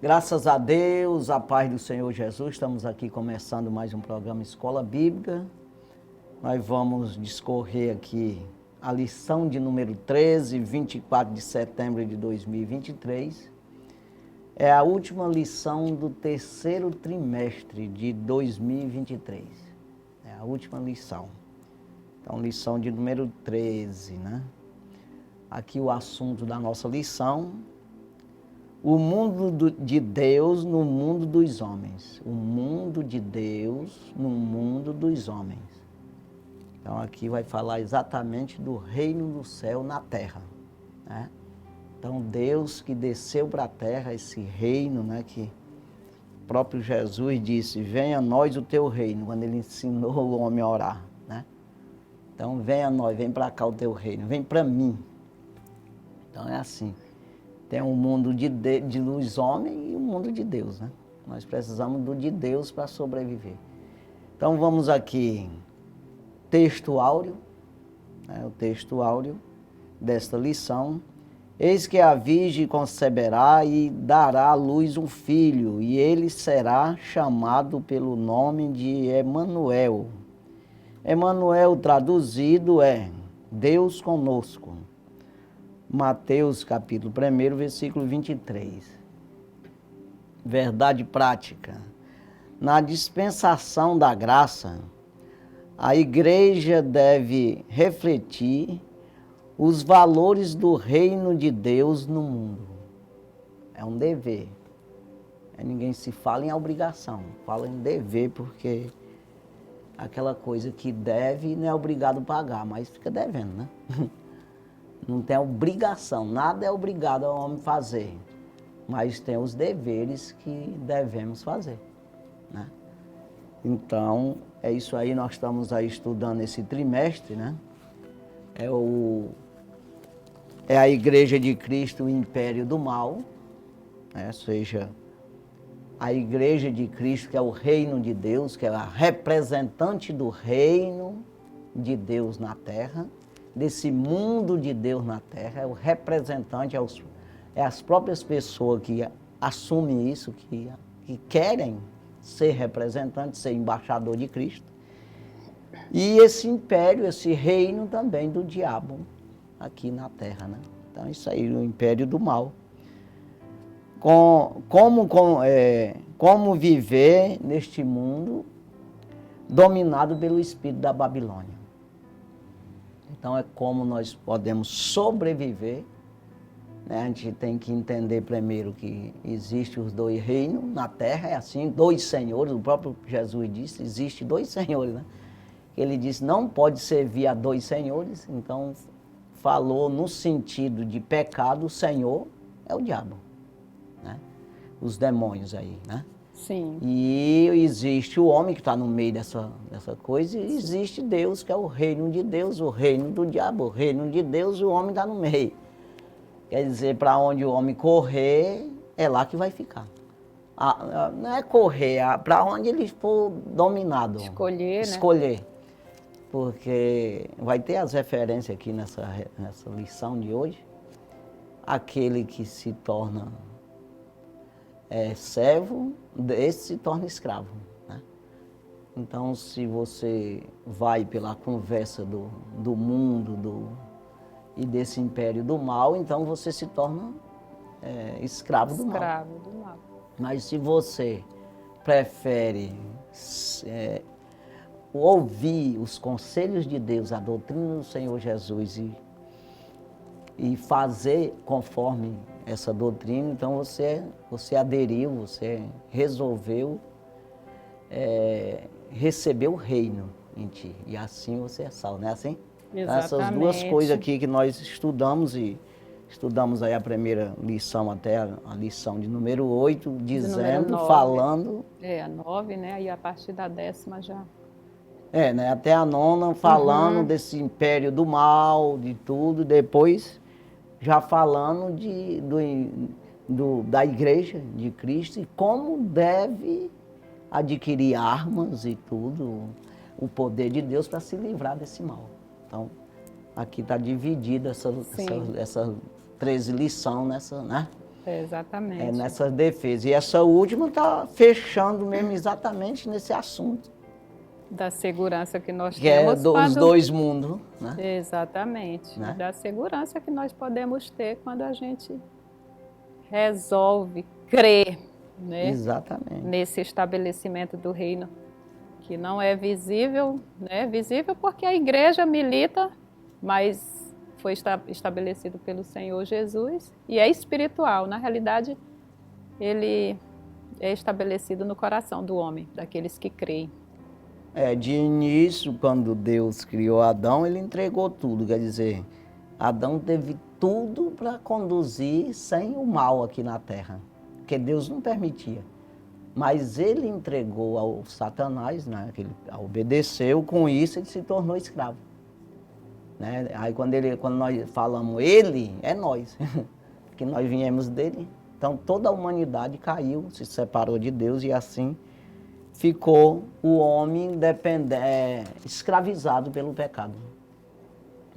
Graças a Deus, a paz do Senhor Jesus, estamos aqui começando mais um programa Escola Bíblica. Nós vamos discorrer aqui a lição de número 13, 24 de setembro de 2023. É a última lição do terceiro trimestre de 2023. É a última lição. Então, lição de número 13, né? Aqui o assunto da nossa lição: o mundo de Deus no mundo dos homens. O mundo de Deus no mundo dos homens. Então aqui vai falar exatamente do reino do céu na terra, né? Então Deus que desceu para a terra, esse reino, né, que o próprio Jesus disse: venha a nós o teu reino, quando ele ensinou o homem a orar, né? Então venha a nós, vem para cá o teu reino, vem para mim. Então é assim. Tem um mundo de luz homem e um mundo de Deus, né? Nós precisamos do de Deus para sobreviver. Então vamos aqui, texto áureo, né? O texto áureo desta lição. Eis que a virgem conceberá e dará à luz um filho, e ele será chamado pelo nome de Emanuel. Emanuel traduzido é Deus conosco. Mateus capítulo 1, versículo 23. Verdade prática. Na dispensação da graça, a igreja deve refletir os valores do reino de Deus no mundo. É um dever. Ninguém se fala em obrigação, fala em dever, porque aquela coisa que deve não é obrigado a pagar, mas fica devendo, né? Não tem obrigação, nada é obrigado ao homem fazer, mas tem os deveres que devemos fazer, né? Então, é isso aí, nós estamos aí estudando esse trimestre, né? É a Igreja de Cristo, o Império do Mal, né? Ou seja, a Igreja de Cristo, que é o reino de Deus, que é a representante do reino de Deus na terra, desse mundo de Deus na terra, é o representante, é as próprias pessoas que assumem isso, que querem ser representantes, ser embaixador de Cristo. E esse império, esse reino também do diabo aqui na terra, né? Então isso aí, o império do mal. Como viver neste mundo dominado pelo espírito da Babilônia. Então é como nós podemos sobreviver, né? A gente tem que entender primeiro que existem os dois reinos na terra, é assim, dois senhores, o próprio Jesus disse, existe dois senhores, né? Ele disse, não pode servir a dois senhores, então falou no sentido de pecado, o senhor é o diabo, né? Os demônios aí, né? Sim. E existe o homem que está no meio dessa coisa, e existe Deus, que é o reino de Deus, o reino do diabo, o reino de Deus, o homem está no meio. Quer dizer, para onde o homem correr, é lá que vai ficar. Não é correr, para onde ele for dominado. Escolher, Escolher. Né? Porque vai ter as referências aqui nessa lição de hoje. Aquele que se torna servo, esse se torna escravo, né? Então, se você vai pela conversa do mundo e desse império do mal, então você se torna escravo do mal. Escravo do mal. Mas se você prefere ouvir os conselhos de Deus, a doutrina do Senhor Jesus e fazer conforme essa doutrina, então você aderiu, você resolveu receber o reino em ti. E assim você é salvo, não é assim? Exatamente. Essas duas coisas aqui que nós estudamos, e estudamos aí a primeira lição até a lição de número 8, dizendo, número 9. Falando... A 9, né? E a partir da 10ª já... né? Até a 9ª, falando desse império do mal, de tudo, depois... já falando da igreja de Cristo e como deve adquirir armas e tudo, o poder de Deus para se livrar desse mal. Então, aqui está dividida essa 13 lição nessa, né? Exatamente. Nessas defesas. E essa última está fechando mesmo exatamente nesse assunto. Da segurança que nós Que é temos dos dois mundos, né? Exatamente. Né? Da segurança que nós podemos ter quando a gente resolve crer, né? Exatamente. Nesse estabelecimento do reino, que não é visível, né? Visível porque a igreja milita, mas foi estabelecido pelo Senhor Jesus e é espiritual. Na realidade, ele é estabelecido no coração do homem, daqueles que creem. De início, quando Deus criou Adão, ele entregou tudo. Quer dizer, Adão teve tudo para conduzir sem o mal aqui na terra, porque Deus não permitia. Mas ele entregou ao Satanás, né, que ele obedeceu, com isso ele se tornou escravo. Né? Aí quando nós falamos ele, é nós, que nós viemos dele. Então toda a humanidade caiu, se separou de Deus e assim ficou o homem escravizado pelo pecado.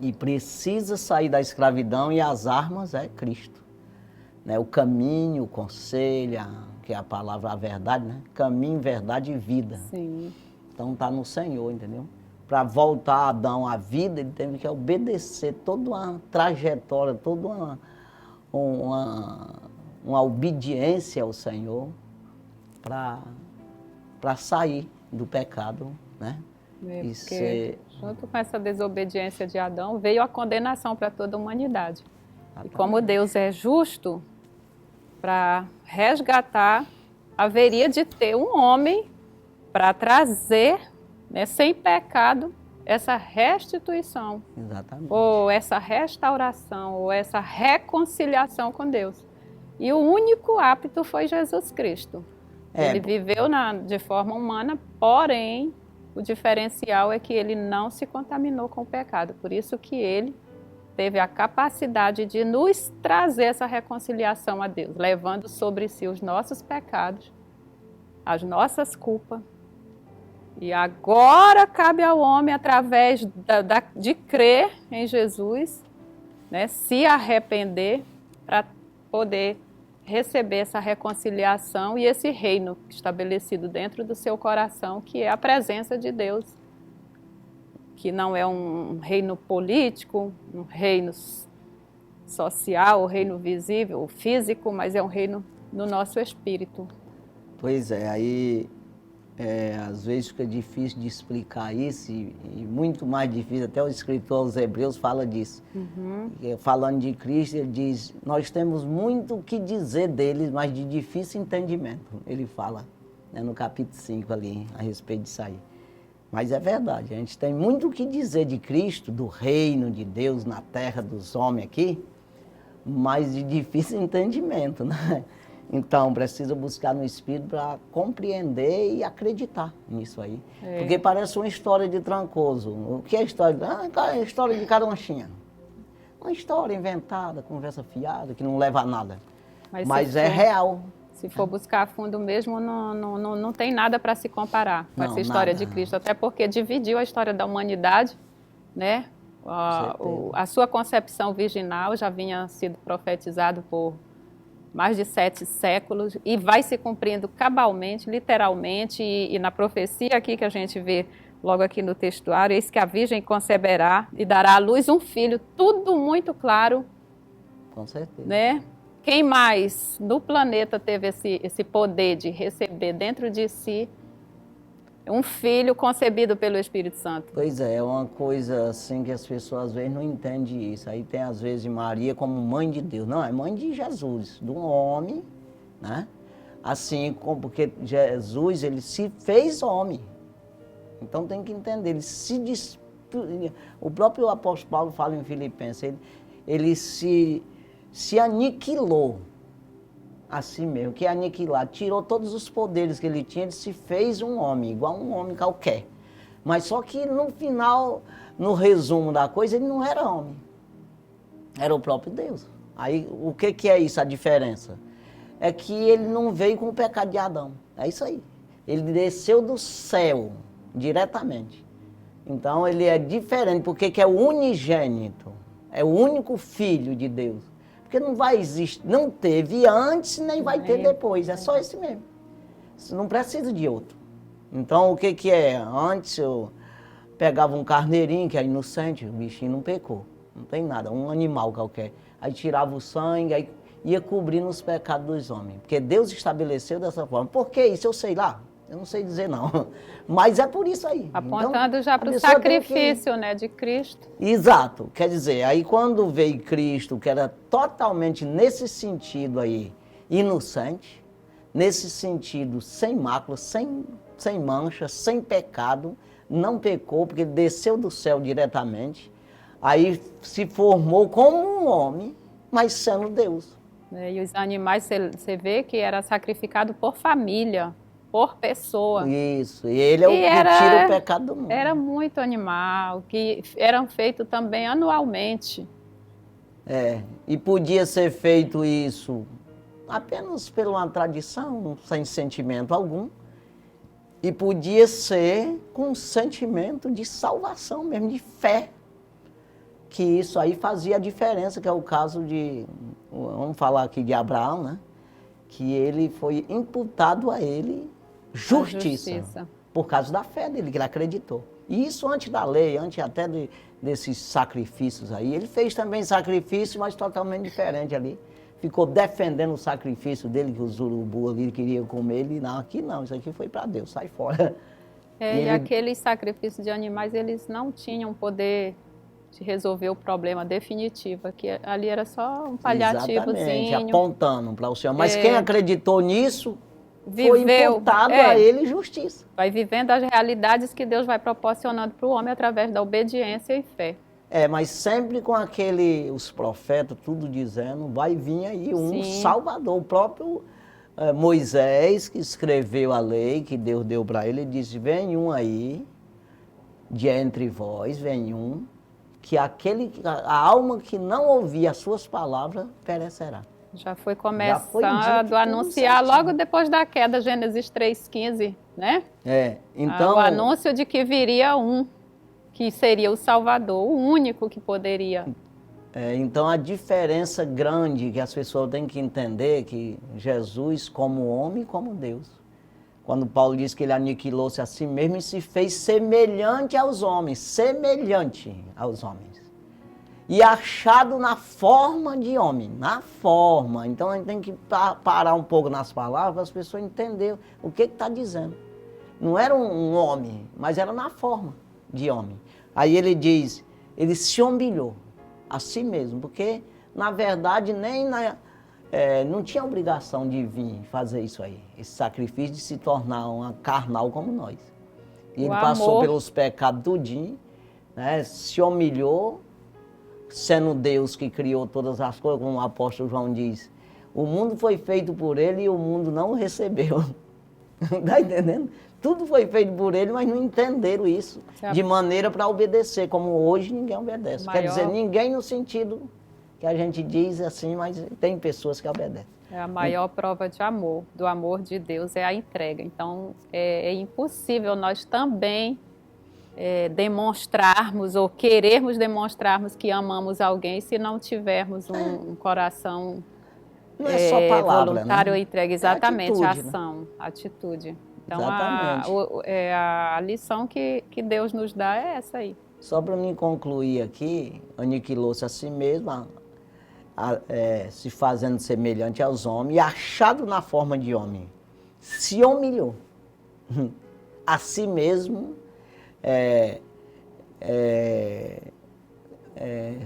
E precisa sair da escravidão e as armas é Cristo. Né? O caminho, o conselho, que é a palavra, a verdade, né? Caminho, verdade e vida. Sim. Então está no Senhor, entendeu? Para voltar Adão à vida, ele teve que obedecer toda uma trajetória, toda uma obediência ao Senhor para sair do pecado, né? Porque junto com essa desobediência de Adão, veio a condenação para toda a humanidade. E como Deus é justo, para resgatar, haveria de ter um homem para trazer, né, sem pecado, essa restituição. Exatamente. Ou essa restauração, ou essa reconciliação com Deus. E o único apto foi Jesus Cristo. Ele viveu de forma humana, porém, o diferencial é que ele não se contaminou com o pecado. Por isso que ele teve a capacidade de nos trazer essa reconciliação a Deus, levando sobre si os nossos pecados, as nossas culpas. E agora cabe ao homem, através de crer em Jesus, né, se arrepender para poder receber essa reconciliação e esse reino estabelecido dentro do seu coração, que é a presença de Deus, que não é um reino político, um reino social, um reino visível, físico, mas é um reino no nosso espírito. Pois é, aí às vezes fica difícil de explicar isso e muito mais difícil, até o escritor aos Hebreus fala disso. Falando de Cristo, ele diz, nós temos muito o que dizer deles, mas de difícil entendimento. Ele fala, né, no capítulo 5 ali, a respeito disso aí. Mas é verdade, a gente tem muito o que dizer de Cristo, do reino de Deus na terra dos homens aqui, mas de difícil entendimento, né? Então, precisa buscar no Espírito para compreender e acreditar nisso aí. Porque parece uma história de Trancoso. O que é a história? É a história de Caronchinha. Uma história inventada, conversa fiada, que não leva a nada. Mas é real. Se for buscar a fundo mesmo, não tem nada para se comparar com essa história de Cristo. Até porque dividiu a história da humanidade, né? A sua concepção virginal já vinha sido profetizado por mais de 7 séculos e vai se cumprindo cabalmente, literalmente, e na profecia aqui que a gente vê logo aqui no textuário, eis que a Virgem conceberá e dará à luz um filho, tudo muito claro. Com certeza. Né? Quem mais no planeta teve esse poder de receber dentro de si um filho concebido pelo Espírito Santo? Pois é uma coisa assim que as pessoas às vezes não entendem isso. Aí tem às vezes Maria como mãe de Deus. Não, é mãe de Jesus, de um homem, né? Assim, porque Jesus, ele se fez homem. Então tem que entender, o próprio apóstolo Paulo fala em Filipenses, ele se aniquilou a si mesmo, que é aniquilar, tirou todos os poderes que ele tinha, ele se fez um homem, igual um homem qualquer. Mas só que no final, no resumo da coisa, ele não era homem, era o próprio Deus. Aí o que é isso, a diferença? É que ele não veio com o pecado de Adão, é isso aí. Ele desceu do céu, diretamente. Então ele é diferente, porque que é o unigênito, é o único filho de Deus. Porque não vai existir, não teve antes, nem vai ter depois. É só esse mesmo. Você não precisa de outro. Então, o que que é? Antes eu pegava um carneirinho, que era inocente, o bichinho não pecou. Não tem nada, um animal qualquer. Aí tirava o sangue, aí ia cobrindo os pecados dos homens. Porque Deus estabeleceu dessa forma. Por que isso? Eu sei lá. Eu não sei dizer não. Mas é por isso aí. Apontando então, já para o sacrifício, né, de Cristo. Exato. Quer dizer, aí quando veio Cristo, que era totalmente nesse sentido aí, inocente, nesse sentido sem mácula, sem mancha, sem pecado, não pecou, porque desceu do céu diretamente, aí se formou como um homem, mas sendo Deus. E os animais, você vê que era sacrificado por família, por pessoa. Isso, e ele é o que tira o pecado do mundo. Era muito animal, que eram feitos também anualmente. E podia ser feito isso apenas por uma tradição, sem sentimento algum, e podia ser com um sentimento de salvação mesmo, de fé, que isso aí fazia a diferença, que é o caso de, vamos falar aqui de Abraão, né? Que ele foi imputado a ele justiça. Por causa da fé dele, que ele acreditou. E isso antes da lei, antes até desses sacrifícios aí. Ele fez também sacrifício, mas totalmente diferente ali. Ficou defendendo o sacrifício dele, que os urubus ali queriam comer. Ele, não, aqui não, isso aqui foi para Deus, sai fora. E aqueles sacrifícios de animais, eles não tinham poder de resolver o problema definitivo, que ali era só um paliativozinho. Exatamente, apontando para o Senhor. Mas quem acreditou nisso, foi imputado a ele justiça. Vai vivendo as realidades que Deus vai proporcionando para o homem através da obediência e fé. Mas sempre com os profetas, tudo dizendo, vai vir aí um Salvador. O próprio Moisés, que escreveu a lei que Deus deu para ele, disse, vem um aí, de entre vós, vem um, que a alma que não ouvir as suas palavras perecerá. Já foi começado a anunciar logo depois da queda, Gênesis 3,15, né? Então... o anúncio de que viria um, que seria o Salvador, o único que poderia. Então a diferença grande que as pessoas têm que entender, que Jesus como homem e como Deus. Quando Paulo diz que ele aniquilou-se a si mesmo e se fez semelhante aos homens, e achado na forma de homem, na forma. Então a gente tem que parar um pouco nas palavras para as pessoas entenderem o que está dizendo. Não era um homem, mas era na forma de homem. Aí ele diz, ele se humilhou a si mesmo, porque na verdade não tinha obrigação de vir fazer isso aí, esse sacrifício de se tornar uma carnal como nós. E ele passou pelos pecados tudinho, né, se humilhou, sendo Deus que criou todas as coisas, como o apóstolo João diz, o mundo foi feito por ele e o mundo não o recebeu. Está entendendo? Tudo foi feito por ele, mas não entenderam isso de maneira para obedecer, como hoje ninguém obedece. Quer dizer, ninguém no sentido que a gente diz assim, mas tem pessoas que obedecem. A maior prova de amor, do amor de Deus, é a entrega. Então, é impossível nós também demonstrarmos ou querermos demonstrarmos que amamos alguém se não tivermos um coração não é só palavra, voluntário né? ou entregue. Exatamente, atitude, ação, atitude. Então, exatamente. a lição que Deus nos dá é essa aí. Só para me concluir aqui, aniquilou-se a si mesmo, se fazendo semelhante aos homens, e achado na forma de homem, se humilhou a si mesmo,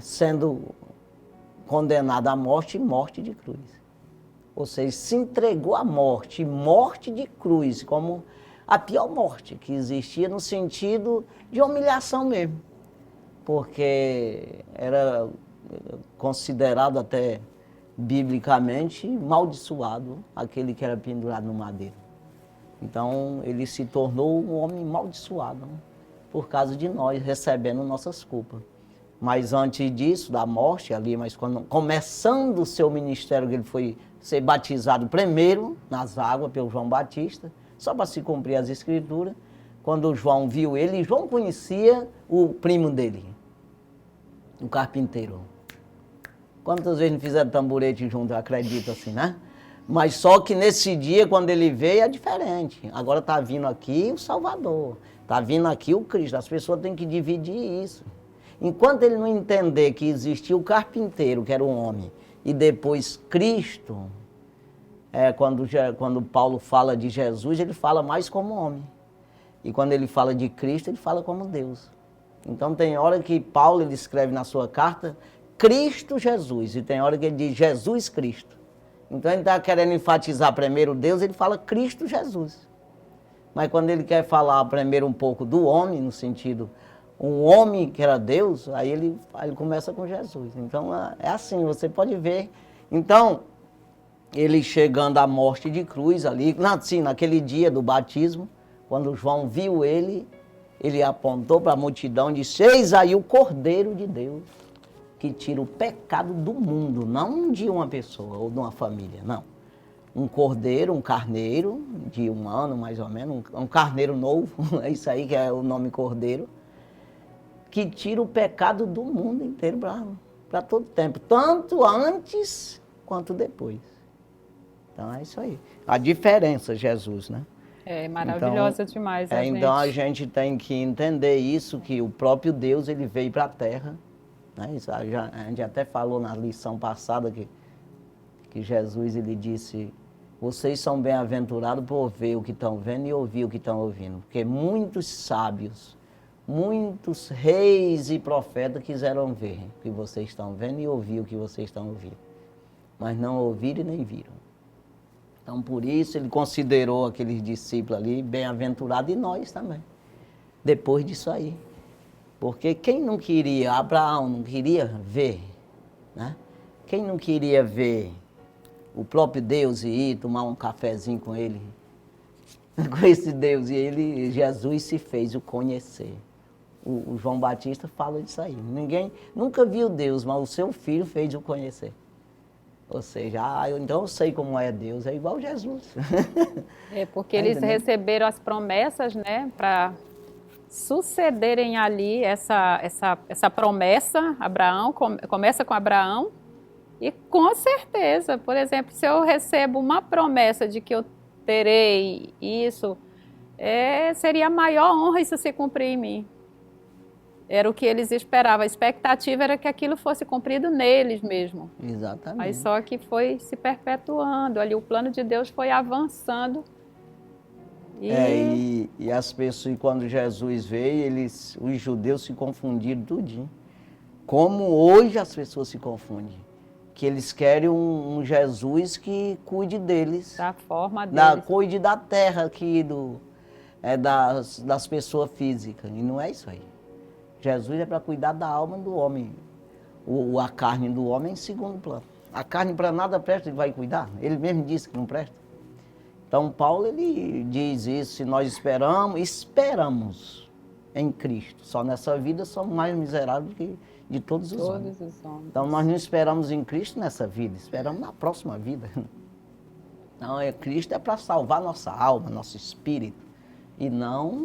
sendo condenado à morte e morte de cruz. Ou seja, se entregou à morte, morte de cruz, como a pior morte que existia no sentido de humilhação mesmo. Porque era considerado até biblicamente maldiçoado aquele que era pendurado no madeiro. Então ele se tornou um homem maldiçoado, né? Por causa de nós, recebendo nossas culpas. Mas antes disso, da morte ali, mas começando o seu ministério, que ele foi ser batizado primeiro nas águas pelo João Batista, só para se cumprir as escrituras. Quando o João viu ele, João conhecia o primo dele, o carpinteiro. Quantas vezes não fizeram tamborete junto, eu acredito assim, né? Mas só que nesse dia, quando ele veio, é diferente. Agora está vindo aqui o Salvador, está vindo aqui o Cristo. As pessoas têm que dividir isso. Enquanto ele não entender que existia o carpinteiro, que era o homem, e depois Cristo, quando Paulo fala de Jesus, ele fala mais como homem. E quando ele fala de Cristo, ele fala como Deus. Então tem hora que Paulo ele escreve na sua carta Cristo Jesus, e tem hora que ele diz Jesus Cristo. Então ele está querendo enfatizar primeiro Deus, ele fala Cristo Jesus. Mas quando ele quer falar primeiro um pouco do homem, no sentido, um homem que era Deus, aí ele começa com Jesus. Então é assim, você pode ver. Então, ele chegando à morte de cruz ali, assim, naquele dia do batismo, quando João viu ele apontou para a multidão e disse, eis aí o Cordeiro de Deus, que tira o pecado do mundo, não de uma pessoa ou de uma família, não. Um cordeiro, um carneiro, de 1 ano mais ou menos, um carneiro novo, é isso aí que é o nome cordeiro, que tira o pecado do mundo inteiro para todo tempo, tanto antes quanto depois. Então é isso aí. A diferença, Jesus, né? É maravilhosa demais, gente. Então a gente tem que entender isso, que o próprio Deus ele veio para a Terra. Né? Isso, a gente até falou na lição passada que Jesus ele disse, vocês são bem-aventurados por ver o que estão vendo e ouvir o que estão ouvindo. Porque muitos sábios, muitos reis e profetas quiseram ver o que vocês estão vendo e ouvir o que vocês estão ouvindo. Mas não ouviram e nem viram. Então, por isso, ele considerou aqueles discípulos ali bem-aventurados e nós também, depois disso aí. Porque quem não queria, Abraão não queria ver, né? Quem não queria ver o próprio Deus e ir tomar um cafezinho com ele, com esse Deus, e Jesus se fez o conhecer. O João Batista fala disso aí. Ninguém nunca viu Deus, mas o seu filho fez o conhecer. Ou seja, então eu sei como é Deus, é igual Jesus. É porque eles receberam as promessas, né, para sucederem ali essa promessa. Abraão, começa com Abraão, e com certeza, por exemplo, se eu recebo uma promessa de que eu terei isso, seria a maior honra isso se cumprir em mim. Era o que eles esperavam. A expectativa era que aquilo fosse cumprido neles mesmo. Exatamente. Mas só que foi se perpetuando. Ali o plano de Deus foi avançando. E as pessoas, quando Jesus veio, os judeus se confundiram tudinho. Como hoje as pessoas se confundem. Que eles querem um Jesus que cuide deles. Da forma deles. Cuide da terra aqui, das pessoas físicas. E não é isso aí. Jesus é para cuidar da alma do homem. A carne do homem é em segundo plano. A carne para nada presta, ele vai cuidar. Ele mesmo disse que não presta. Então Paulo ele diz isso, se nós esperamos em Cristo. Só nessa vida somos mais miseráveis que de todos os homens. Então nós não esperamos em Cristo nessa vida, esperamos na próxima vida. Então Cristo é para salvar nossa alma, nosso espírito. E não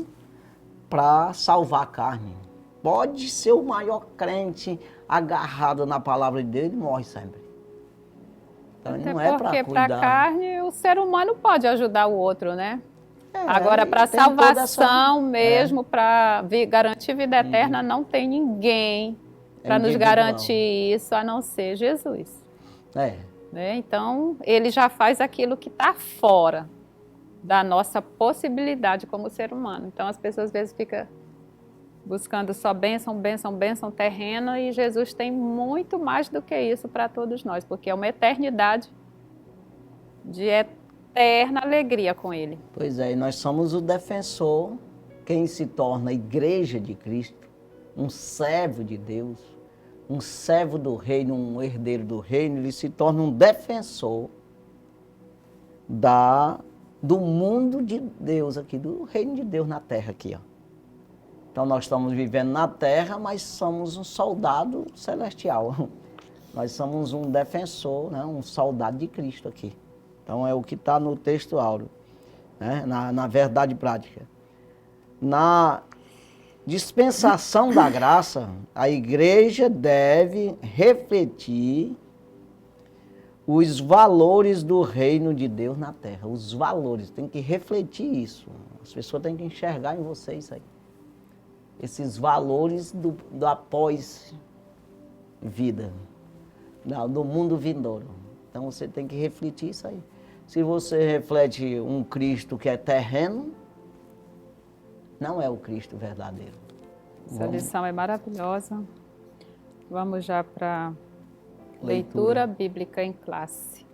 para salvar a carne. Pode ser o maior crente agarrado na palavra de Deus, ele morre sempre. Então até não é para cuidar. Porque para a carne o ser humano pode ajudar o outro, né? Agora, para a salvação mesmo, para garantir vida eterna, não tem ninguém para nos garantir isso, a não ser Jesus. Né? Então, ele já faz aquilo que está fora da nossa possibilidade como ser humano. Então, as pessoas às vezes ficam buscando só bênção terrena, e Jesus tem muito mais do que isso para todos nós, porque é uma eternidade de eterna alegria com Ele. Pois é, e nós somos o defensor, quem se torna a igreja de Cristo, um servo de Deus, um servo do reino, um herdeiro do reino, ele se torna um defensor do mundo de Deus aqui, do reino de Deus na terra aqui, ó. Então nós estamos vivendo na terra, mas somos um soldado celestial. Nós somos um defensor, né? Um soldado de Cristo aqui. Então é o que está no texto áureo, né? Na verdade prática. Na dispensação da graça, a igreja deve refletir os valores do reino de Deus na terra. Os valores, tem que refletir isso. As pessoas têm que enxergar em você isso aí. Esses valores do após-vida, do mundo vindouro. Então você tem que refletir isso aí. Se você reflete um Cristo que é terreno, não é o Cristo verdadeiro. Essa lição é maravilhosa. Vamos já para leitura bíblica em classe.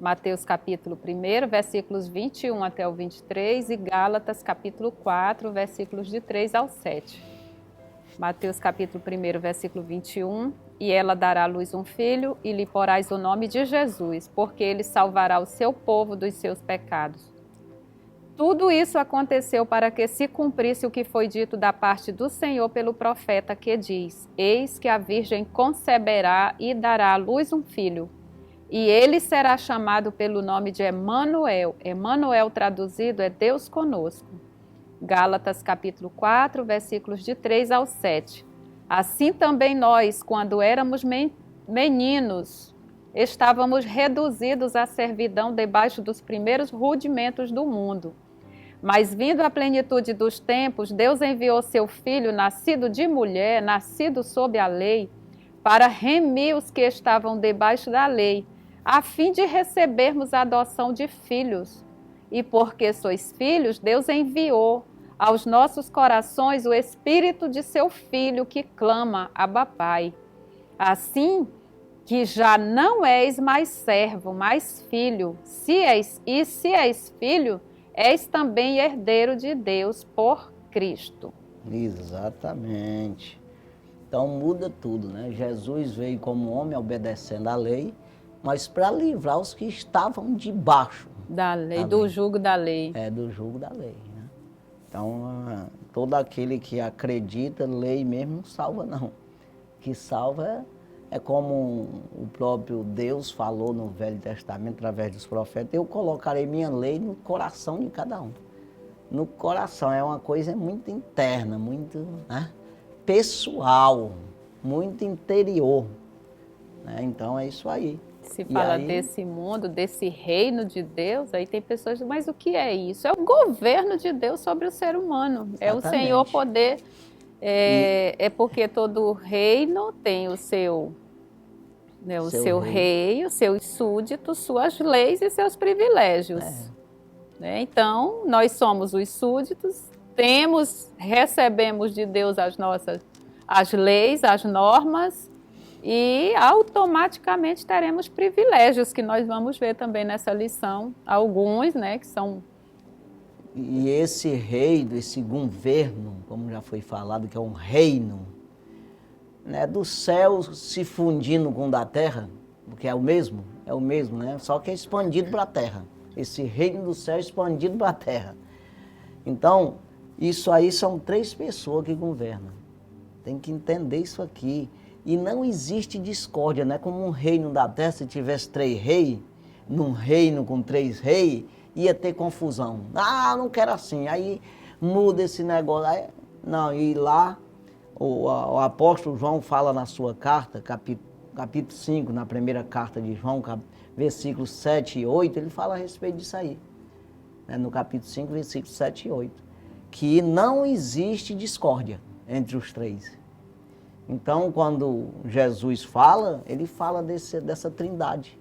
Mateus capítulo 1, versículos 21 até o 23 e Gálatas capítulo 4, versículos de 3 ao 7. Mateus capítulo 1, versículo 21. E ela dará à luz um filho e lhe porás o nome de Jesus, porque ele salvará o seu povo dos seus pecados. Tudo isso aconteceu para que se cumprisse o que foi dito da parte do Senhor pelo profeta, que diz: Eis que a virgem conceberá e dará à luz um filho, e ele será chamado pelo nome de Emanuel. Emanuel traduzido é Deus conosco. Gálatas capítulo 4, versículos de 3 ao 7. Assim também nós, quando éramos meninos, estávamos reduzidos à servidão debaixo dos primeiros rudimentos do mundo. Mas vindo a plenitude dos tempos, Deus enviou seu Filho, nascido de mulher, nascido sob a lei, para remir os que estavam debaixo da lei, a fim de recebermos a adoção de filhos. E porque sois filhos, Deus enviou aos nossos corações o Espírito de seu Filho, que clama, Abba, Pai. Assim que já não és mais servo, mas filho. Se és filho, és também herdeiro de Deus por Cristo. Exatamente. Então muda tudo, né? Jesus veio como homem obedecendo à lei, mas para livrar os que estavam debaixo da lei, do jugo da lei. Do jugo da lei. Então, todo aquele que acredita, lei mesmo não salva, não. O que salva é como o próprio Deus falou no Velho Testamento, através dos profetas: eu colocarei minha lei no coração de cada um. No coração, é uma coisa muito interna, muito pessoal, muito interior. Então, é isso aí. Se fala desse mundo, desse reino de Deus, aí tem pessoas que dizem: mas o que é isso? É o governo de Deus sobre o ser humano. Exatamente. É o Senhor poder. É porque todo reino tem o seu rei, os seus súditos, suas leis e seus privilégios. Então, nós somos os súditos, recebemos de Deus as leis, as normas, e automaticamente teremos privilégios, que nós vamos ver também nessa lição, alguns, que são... E esse reino, esse governo, como já foi falado, que é um reino, do céu se fundindo com o da terra, porque é o mesmo, só que é expandido para a terra. Esse reino do céu é expandido para a terra. Então, isso aí são 3 pessoas que governam. Tem que entender isso aqui. E não existe discórdia, não é como um reino da terra. Se tivesse 3 reis, num reino com 3 reis, ia ter confusão. Não quero assim. Aí muda esse negócio. E lá, o apóstolo João fala na sua carta, capítulo 5, na primeira carta de João, versículos 7 e 8, ele fala a respeito disso aí. No capítulo 5, versículos 7 e 8. Que não existe discórdia entre os 3. Então, quando Jesus fala, ele fala dessa trindade,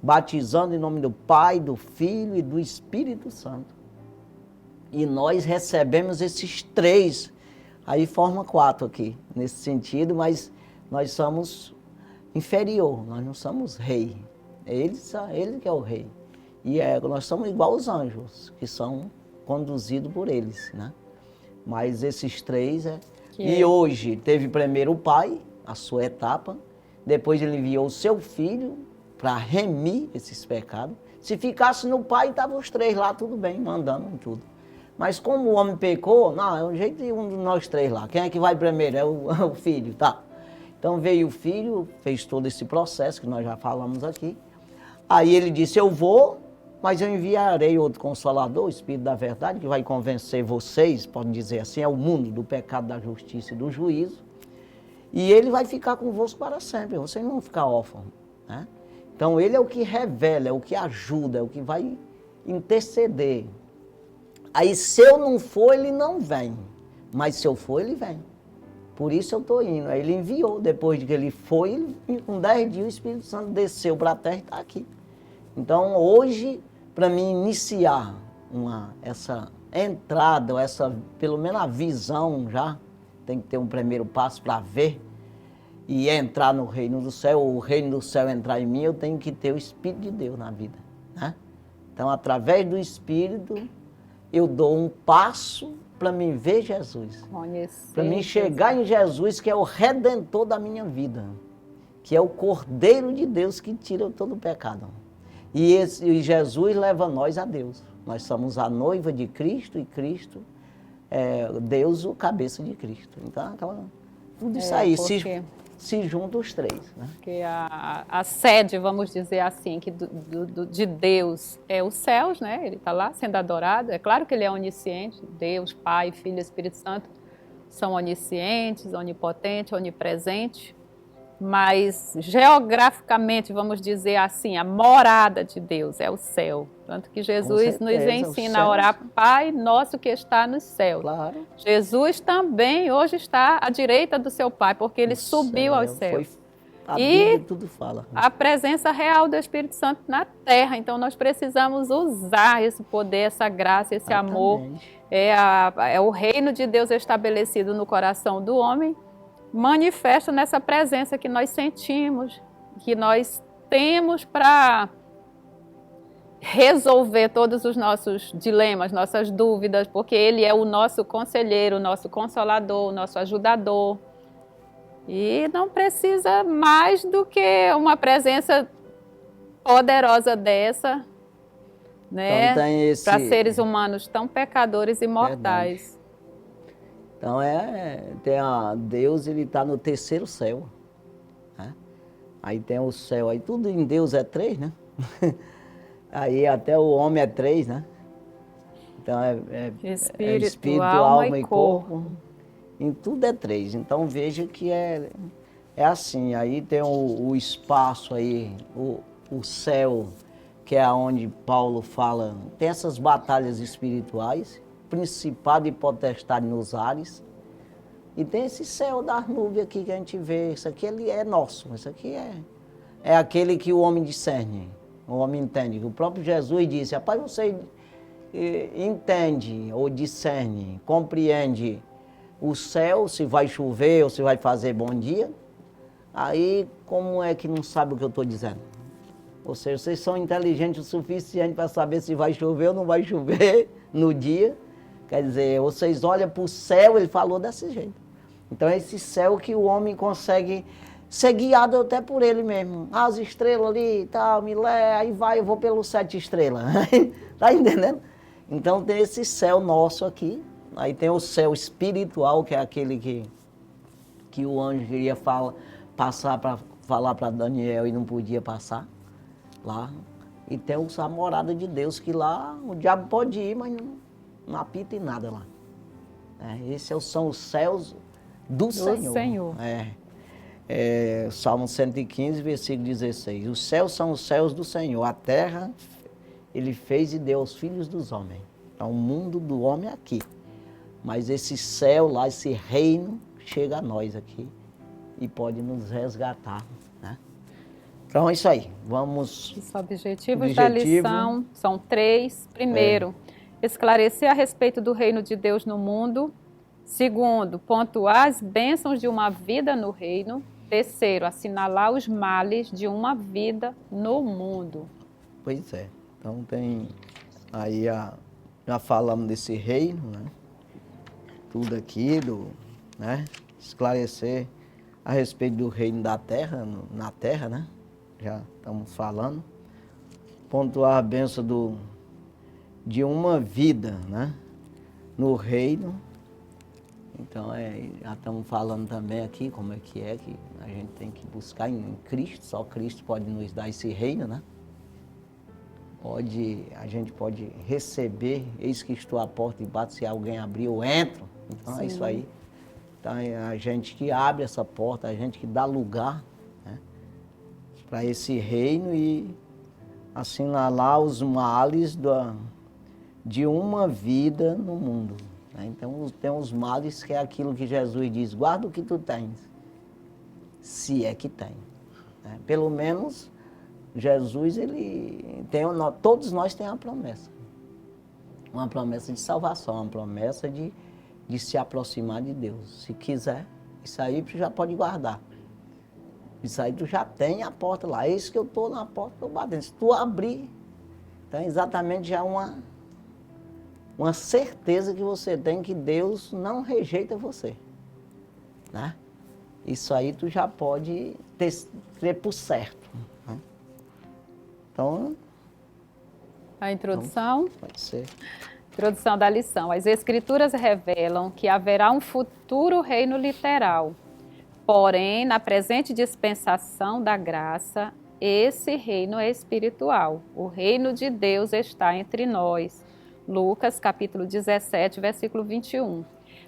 batizando em nome do Pai, do Filho e do Espírito Santo. E nós recebemos esses 3, aí forma 4 aqui, nesse sentido, mas nós somos inferior, nós não somos rei. Ele que é o rei. E nós somos igual aos anjos, que são conduzidos por eles, Mas esses 3 hoje teve primeiro o Pai, a sua etapa, depois ele enviou o seu Filho para remir esses pecados. Se ficasse no Pai, estavam os 3 lá, tudo bem, mandando em tudo. Mas como o homem pecou, é o jeito de um de nós 3 lá. Quem é que vai primeiro? É o Filho, tá? Então veio o Filho, fez todo esse processo que nós já falamos aqui. Aí ele disse: eu vou, mas eu enviarei outro Consolador, o Espírito da Verdade, que vai convencer vocês, podem dizer assim, é o mundo do pecado, da justiça e do juízo. E ele vai ficar convosco para sempre, vocês não vão ficar órfãos. Então ele é o que revela, é o que ajuda, é o que vai interceder. Aí se eu não for, ele não vem. Mas se eu for, ele vem. Por isso eu estou indo. Aí ele enviou, depois de que ele foi, com 10 dias o Espírito Santo desceu para a terra e está aqui. Então hoje, para mim iniciar essa entrada, pelo menos a visão já, tem que ter um primeiro passo para ver e entrar no reino do céu, o reino do céu entrar em mim, eu tenho que ter o Espírito de Deus na vida, né? Então, através do Espírito, eu dou um passo para mim ver Jesus. Para mim chegar em Jesus, que é o Redentor da minha vida, que é o Cordeiro de Deus que tira todo o pecado. E Jesus leva nós a Deus. Nós somos a noiva de Cristo e Cristo é Deus, o cabeça de Cristo. Então, tudo isso aí, se juntam os três. Né? Porque a sede, vamos dizer assim, que de Deus é os céus, né? Ele está lá sendo adorado. É claro que ele é onisciente, Deus, Pai, Filho e Espírito Santo são oniscientes, onipotentes, onipresentes. Mas geograficamente, vamos dizer assim, a morada de Deus é o céu. Tanto que Jesus nos ensina a orar, Pai nosso que está nos céus. Claro. Jesus também hoje está à direita do seu Pai, porque ele subiu aos céus. A Bíblia tudo fala. A presença real do Espírito Santo na terra. Então nós precisamos usar esse poder, essa graça, esse amor. É o reino de Deus estabelecido no coração do homem, manifesta nessa presença que nós sentimos, que nós temos para resolver todos os nossos dilemas, nossas dúvidas, porque Ele é o nosso conselheiro, o nosso consolador, o nosso ajudador. E não precisa mais do que uma presença poderosa dessa, né? Então, para seres humanos tão pecadores e mortais. Verdade. Então Deus, ele está no terceiro céu. Né? Aí tem o céu, aí tudo em Deus é 3, né? Aí até o homem é 3, né? Então espírito, alma e corpo. Em tudo é 3. Então veja que é assim. Aí tem o espaço aí, o céu, que é onde Paulo fala, tem essas batalhas espirituais, principado e potestade nos ares, e tem esse céu das nuvens aqui que a gente vê. Isso aqui é nosso, isso aqui é aquele que o homem discerne, o homem entende. O próprio Jesus disse, rapaz, você entende ou discerne, compreende o céu, se vai chover ou se vai fazer bom dia, aí como é que não sabe o que eu estou dizendo? Ou seja, vocês são inteligentes o suficiente para saber se vai chover ou não vai chover no dia. Quer dizer, vocês olham para o céu, ele falou desse jeito. Então é esse céu que o homem consegue ser guiado até por ele mesmo. As estrelas ali e tal, aí eu vou pelos 7 estrelas. Tá entendendo? Então tem esse céu nosso aqui. Aí tem o céu espiritual, que é aquele que o anjo queria passar para falar para Daniel e não podia passar lá. E tem a morada de Deus, que lá o diabo pode ir, mas não apita em nada lá. Esses são os céus do Senhor. Salmo 115, versículo 16. Os céus são os céus do Senhor, a terra ele fez e deu aos filhos dos homens. Então o mundo do homem é aqui. Mas esse céu lá, esse reino, chega a nós aqui e pode nos resgatar, né? Então é isso aí, vamos... Os objetivos da lição são 3. Primeiro, esclarecer a respeito do reino de Deus no mundo. Segundo, pontuar as bênçãos de uma vida no reino. Terceiro, assinalar os males de uma vida no mundo. Pois é, então tem aí, já falamos desse reino, né? Tudo aqui, né? Esclarecer a respeito do reino da terra, na terra, né? Já estamos falando. Pontuar a bênção de uma vida, né? No reino. Então, já estamos falando também aqui como é que a gente tem que buscar em Cristo. Só Cristo pode nos dar esse reino, né? A gente pode receber, eis que estou à porta e bato, se alguém abrir eu entro. Então é isso aí. Então é a gente que abre essa porta, a gente que dá lugar, né, para esse reino e assinalar os males de uma vida no mundo. Né? Então, tem os males que é aquilo que Jesus diz, guarda o que tu tens, se é que tem. Né? Pelo menos, Jesus, todos nós temos uma promessa de salvação, uma promessa de se aproximar de Deus. Se quiser, isso aí tu já pode guardar. Isso aí tu já tem a porta lá. É isso que eu estou na porta, estou batendo. Se tu abrir, então é exatamente já uma certeza que você tem que Deus não rejeita você. Né? Isso aí tu já pode ter por certo. Né? Então... A introdução? Então, pode ser. Introdução da lição. As Escrituras revelam que haverá um futuro reino literal. Porém, na presente dispensação da graça, esse reino é espiritual. O reino de Deus está entre nós. Lucas, capítulo 17, versículo 21.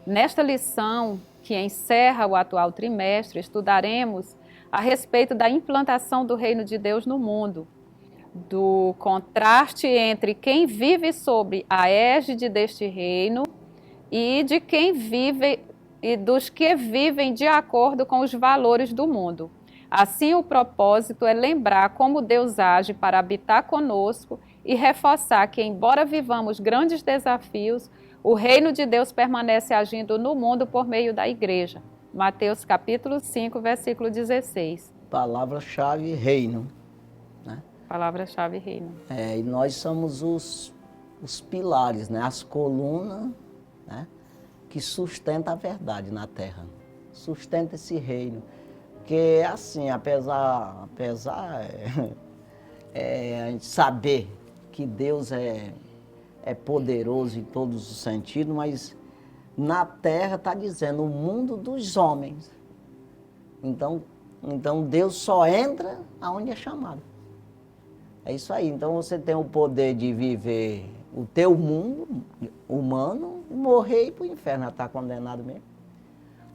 Nesta lição, que encerra o atual trimestre, estudaremos a respeito da implantação do reino de Deus no mundo, do contraste entre quem vive sob a égide deste reino e de quem vive e dos que vivem de acordo com os valores do mundo. Assim, o propósito é lembrar como Deus age para habitar conosco e reforçar que, embora vivamos grandes desafios, o reino de Deus permanece agindo no mundo por meio da igreja. Mateus capítulo 5, versículo 16. Palavra-chave, reino. Né? Palavra-chave, reino. E nós somos os pilares, né? As colunas, né? Que sustenta a verdade na terra, sustenta esse reino. Porque, assim, apesar a gente saber que Deus é poderoso em todos os sentidos, mas na terra está dizendo o mundo dos homens. Então Deus só entra aonde é chamado. É isso aí. Então você tem o poder de viver o teu mundo humano e morrer e ir para o inferno, já está condenado mesmo.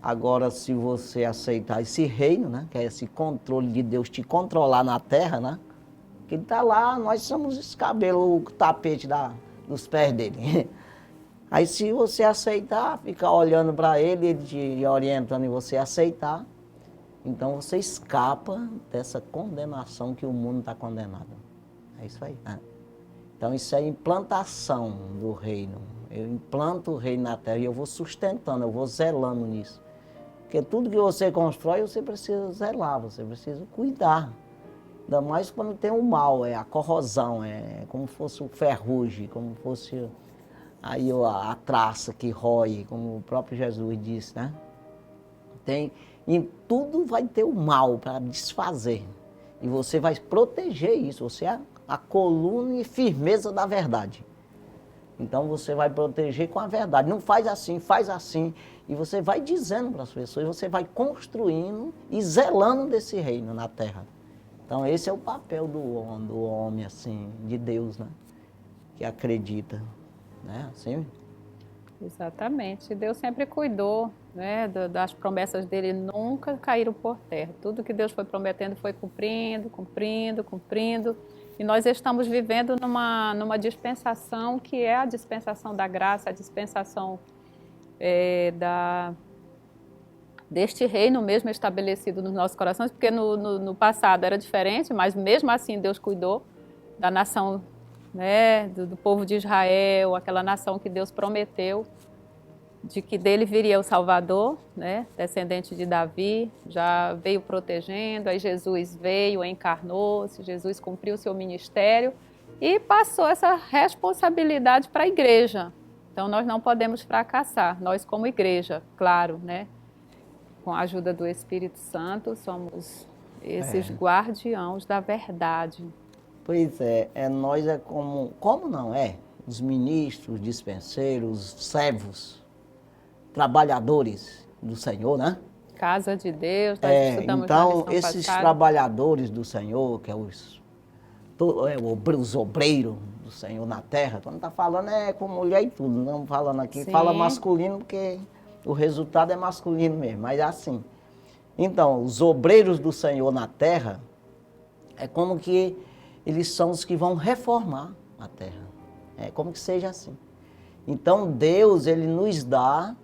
Agora, se você aceitar esse reino, né, que é esse controle de Deus te controlar na terra, né, que ele está lá, nós somos esse cabelo, o tapete dos pés dele. Aí se você aceitar, ficar olhando para ele te orientando e você aceitar, então você escapa dessa condenação que o mundo está condenado. É isso aí. Né? Então isso é implantação do reino. Eu implanto o reino na terra e eu vou sustentando, eu vou zelando nisso. Porque tudo que você constrói, você precisa zelar, você precisa cuidar. Ainda mais quando tem o mal, a corrosão, é como se fosse o ferrugem, como se fosse aí a traça que rói, como o próprio Jesus disse, né? Em tudo vai ter o mal para desfazer. E você vai proteger isso, você é a coluna e firmeza da verdade. Então você vai proteger com a verdade. Não faz assim. E você vai dizendo para as pessoas, você vai construindo e zelando desse reino na terra. Então esse é o papel do homem, assim, de Deus, né? Que acredita, né? Assim. Exatamente. Deus sempre cuidou, né, das promessas dele, nunca caíram por terra. Tudo que Deus foi prometendo foi cumprindo. E nós estamos vivendo numa dispensação que é a dispensação da graça, a dispensação deste reino mesmo estabelecido nos nossos corações, porque no passado era diferente, mas mesmo assim Deus cuidou da nação, né, do povo de Israel, aquela nação que Deus prometeu, de que dele viria o Salvador, né, descendente de Davi, já veio protegendo, aí Jesus veio, encarnou-se, Jesus cumpriu o seu ministério e passou essa responsabilidade para a igreja. Então nós não podemos fracassar, nós como igreja, claro, né, com a ajuda do Espírito Santo, somos esses guardiãos da verdade. Pois nós como não é? Os ministros, dispenseiros, servos, trabalhadores do Senhor, né? Casa de Deus, nós estudamos então, na lição esses passada. trabalhadores do Senhor, que é os obreiros do Senhor na terra, quando está falando com mulher e tudo, não falando aqui, Sim. fala masculino porque o resultado é masculino mesmo, mas é assim. Então, os obreiros do Senhor na terra, É como que eles são os que vão reformar a terra. É como que seja assim. Então Deus, ele nos dá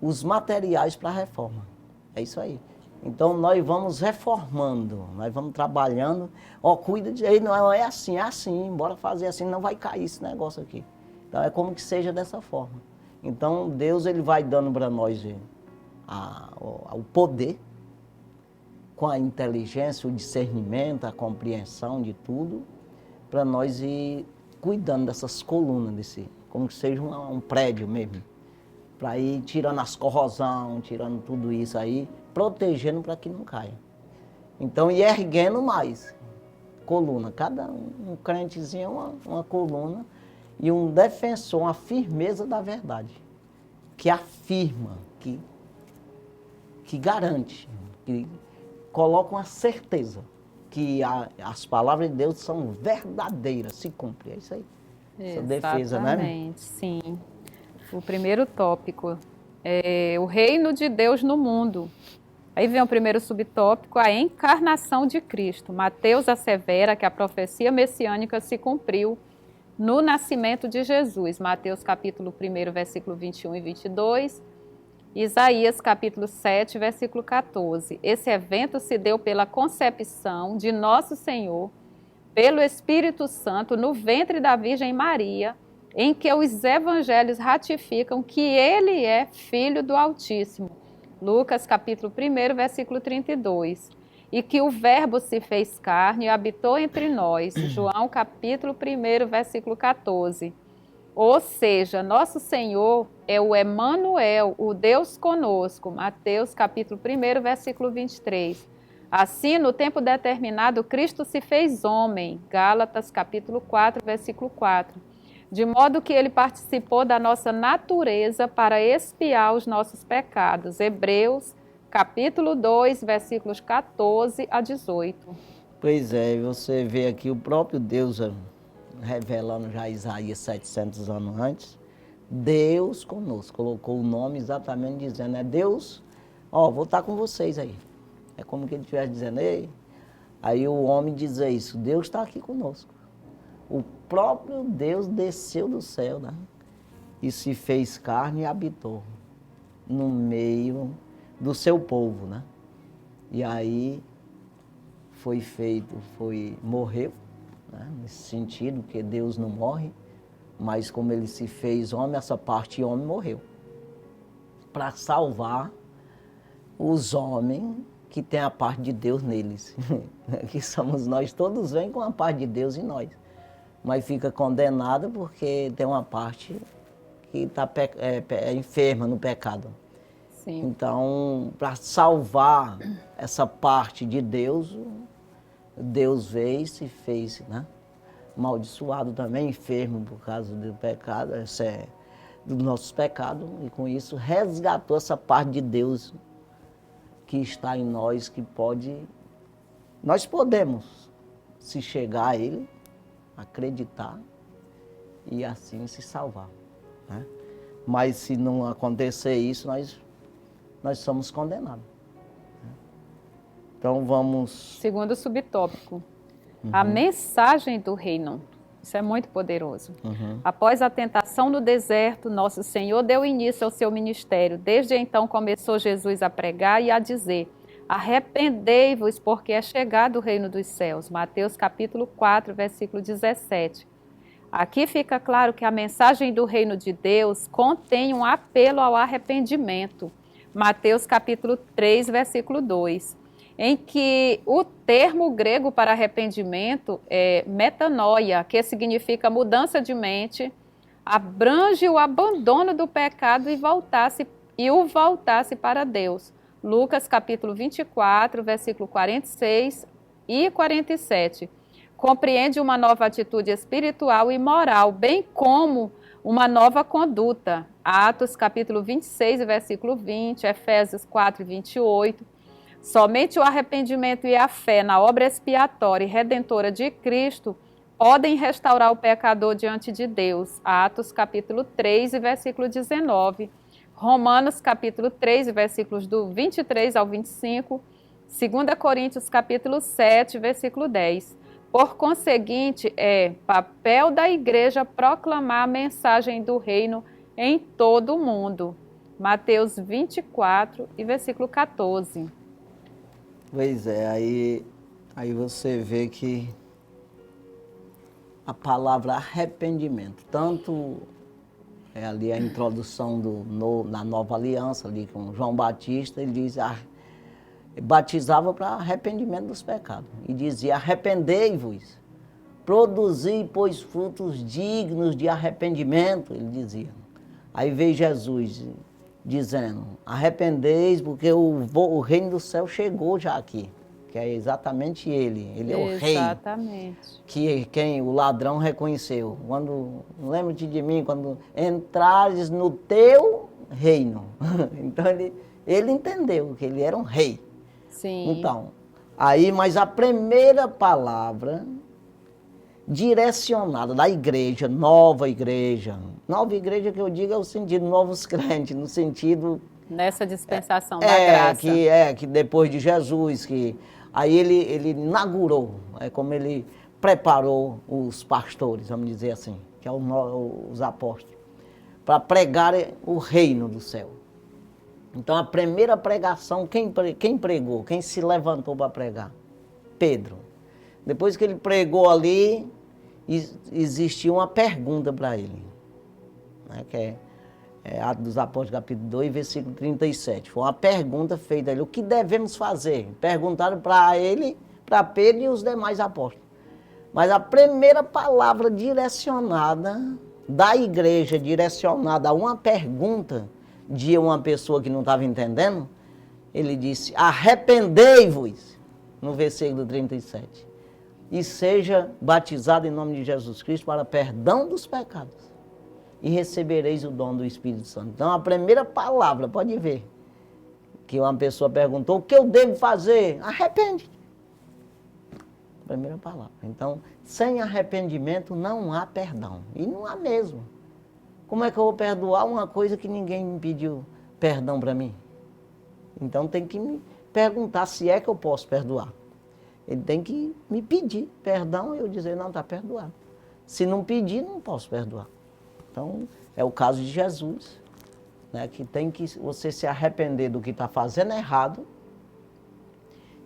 os materiais para a reforma. É isso aí. Então nós vamos reformando, nós vamos trabalhando. Ó, cuida de aí, não é assim, bora fazer assim, não vai cair esse negócio aqui. Então é como que seja dessa forma. Então Deus, ele vai dando para nós o poder, com a inteligência, o discernimento, a compreensão de tudo, para nós ir cuidando dessas colunas, como que seja um prédio mesmo, para ir tirando as corrosão, tirando tudo isso aí, protegendo para que não caia. Então, e erguendo mais coluna, cada um crentezinho uma coluna, e um defensor, uma firmeza da verdade, que afirma, que garante, que coloca uma certeza que as palavras de Deus são verdadeiras, se cumprem. É isso aí. Essa defesa, né? Exatamente, sim. O primeiro tópico é o reino de Deus no mundo. Aí vem o primeiro subtópico, a encarnação de Cristo. Mateus assevera que a profecia messiânica se cumpriu no nascimento de Jesus. Mateus capítulo 1, versículo 21 e 22. Isaías capítulo 7, versículo 14. Esse evento se deu pela concepção de Nosso Senhor, pelo Espírito Santo, no ventre da Virgem Maria, em que os evangelhos ratificam que ele é Filho do Altíssimo. Lucas capítulo 1, versículo 32. E que o Verbo se fez carne e habitou entre nós. João capítulo 1, versículo 14. Ou seja, nosso Senhor é o Emanuel, o Deus conosco. Mateus capítulo 1, versículo 23. Assim, no tempo determinado, Cristo se fez homem. Gálatas capítulo 4, versículo 4. De modo que ele participou da nossa natureza para expiar os nossos pecados. Hebreus capítulo 2, versículos 14 a 18. Pois é, você vê aqui o próprio Deus revelando já Isaías 700 anos antes, Deus conosco, colocou o nome exatamente dizendo, é Deus, ó, vou estar com vocês aí. É como que ele estivesse dizendo, ei, aí o homem diz isso, Deus está aqui conosco. O próprio Deus desceu do céu, né? E se fez carne e habitou no meio do seu povo, né? E aí morreu, né? Nesse sentido, que Deus não morre, mas como ele se fez homem, essa parte homem morreu. Para salvar os homens que tem a parte de Deus neles. Que somos nós, todos vêm com a parte de Deus em nós. Mas fica condenado porque tem uma parte que está enferma no pecado. Sim. Então, para salvar essa parte de Deus, Deus veio e se fez, né? Amaldiçoado também, enfermo por causa do pecado, dos nossos pecados, e com isso resgatou essa parte de Deus que está em nós, nós podemos se chegar a Ele, acreditar e assim se salvar, né? Mas se não acontecer isso, nós somos condenados. Então vamos... Segundo subtópico, a mensagem do reino. Isso é muito poderoso. Após a tentação no deserto, nosso Senhor deu início ao seu ministério. Desde então começou Jesus a pregar e a dizer, arrependei-vos porque é chegado o reino dos céus. Mateus capítulo 4, versículo 17. Aqui fica claro que a mensagem do reino de Deus contém um apelo ao arrependimento. Mateus capítulo 3, versículo 2. Em que o termo grego para arrependimento é metanoia, que significa mudança de mente, abrange o abandono do pecado e o voltasse para Deus. Lucas capítulo 24, versículo 46 e 47. Compreende uma nova atitude espiritual e moral, bem como uma nova conduta. Atos capítulo 26, versículo 20, Efésios 4, 28. Somente o arrependimento e a fé na obra expiatória e redentora de Cristo podem restaurar o pecador diante de Deus. Atos capítulo 3, versículo 19. Romanos capítulo 3, versículos do 23 ao 25. 2 Coríntios capítulo 7, versículo 10. Por conseguinte, é papel da igreja proclamar a mensagem do reino em todo o mundo. Mateus 24 e versículo 14. Pois é, aí você vê que a palavra arrependimento, tanto ali a introdução na nova aliança, ali com João Batista, ele diz, batizava para arrependimento dos pecados. E dizia, arrependei-vos, produzi, pois, frutos dignos de arrependimento, ele dizia. Aí veio Jesus dizendo, arrependeis, porque o reino do céu chegou já aqui. Que é exatamente ele é o rei. Exatamente. Que o ladrão reconheceu. Lembra-te de mim, quando entrares no teu reino. Então ele entendeu que ele era um rei. Sim. Então, mas a primeira palavra direcionada da igreja que eu digo é o sentido novos crentes, no sentido... Nessa dispensação da graça. Que depois de Jesus, aí ele inaugurou, como ele preparou os pastores, vamos dizer assim, que é os apóstolos, para pregar o reino do céu. Então a primeira pregação, quem pregou, quem se levantou para pregar? Pedro. Depois que ele pregou ali, existia uma pergunta para ele, né, que é Atos dos Apóstolos, capítulo 2, versículo 37. Foi uma pergunta feita a ele, o que devemos fazer? Perguntaram para ele, para Pedro e os demais apóstolos. Mas a primeira palavra direcionada da igreja, direcionada a uma pergunta de uma pessoa que não estava entendendo, ele disse, arrependei-vos, no versículo 37, e seja batizado em nome de Jesus Cristo para perdão dos pecados, e recebereis o dom do Espírito Santo. Então, a primeira palavra, pode ver, que uma pessoa perguntou, o que eu devo fazer? Arrepende. Primeira palavra. Então, sem arrependimento não há perdão. E não há mesmo. Como é que eu vou perdoar uma coisa que ninguém me pediu perdão para mim? Então, tem que me perguntar se é que eu posso perdoar. Ele tem que me pedir perdão e eu dizer, não, está perdoado. Se não pedir, não posso perdoar. Então, é o caso de Jesus, né, que tem que você se arrepender do que está fazendo errado,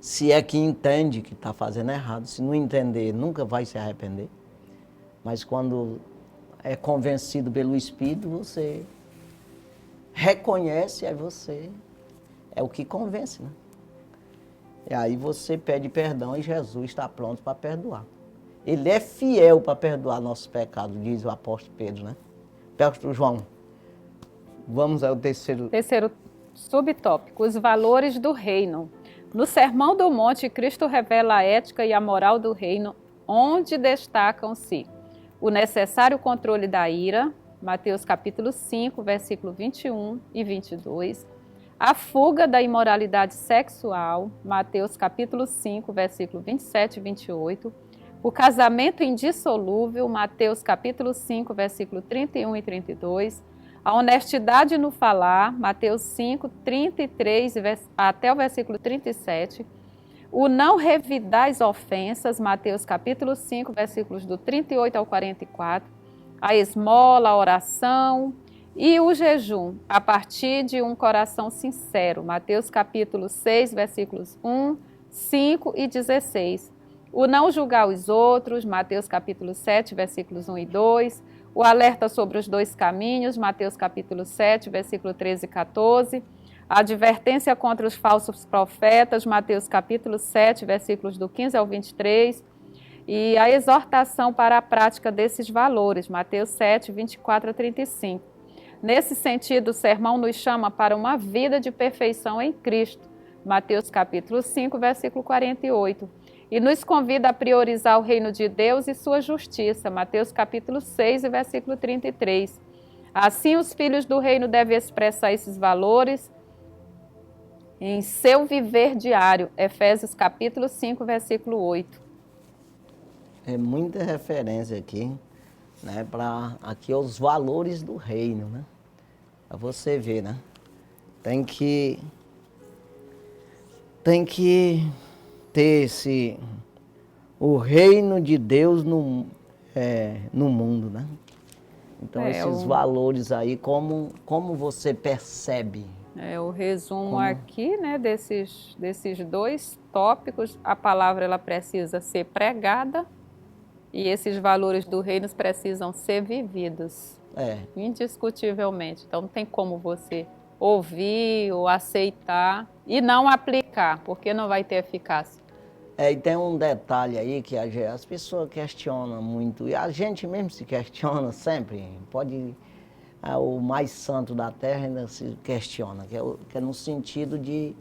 se é que entende que está fazendo errado. Se não entender, nunca vai se arrepender. Mas quando é convencido pelo Espírito, você reconhece, é o que convence, né? E aí você pede perdão e Jesus está pronto para perdoar. Ele é fiel para perdoar nossos pecados, diz o apóstolo Pedro, né? Apóstolo João, vamos ao terceiro subtópico, os valores do reino. No Sermão do Monte, Cristo revela a ética e a moral do reino, onde destacam-se o necessário controle da ira, Mateus capítulo 5, versículo 21 e 22, a fuga da imoralidade sexual, Mateus capítulo 5, versículo 27 e 28, o casamento indissolúvel, Mateus capítulo 5, versículo 31 e 32, a honestidade no falar, Mateus 5, 33 até o versículo 37, o não revidar as ofensas, Mateus capítulo 5, versículos do 38 ao 44, a esmola, a oração e o jejum, a partir de um coração sincero, Mateus capítulo 6, versículos 1, 5 e 16, o não julgar os outros, Mateus capítulo 7, versículos 1 e 2, o alerta sobre os dois caminhos, Mateus capítulo 7, versículo 13 e 14, a advertência contra os falsos profetas, Mateus capítulo 7, versículos do 15 ao 23, e a exortação para a prática desses valores, Mateus 7, 24 a 35. Nesse sentido, o sermão nos chama para uma vida de perfeição em Cristo, Mateus capítulo 5, versículo 48. E nos convida a priorizar o reino de Deus e sua justiça, Mateus capítulo 6, versículo 33. Assim, os filhos do reino devem expressar esses valores em seu viver diário, Efésios capítulo 5, versículo 8. É muita referência aqui, né, para aqui os valores do reino, né? Para você ver, né? Tem que tem que ter o reino de Deus no mundo, né? Então, esses valores aí, como você percebe? O resumo aqui, né, desses 2 tópicos, a palavra ela precisa ser pregada e esses valores do reino precisam ser vividos, indiscutivelmente. Então, não tem como você ouvir ou aceitar e não aplicar, porque não vai ter eficácia. E tem um detalhe aí que as pessoas questionam muito, e a gente mesmo se questiona sempre, o mais santo da terra ainda se questiona, que é no sentido de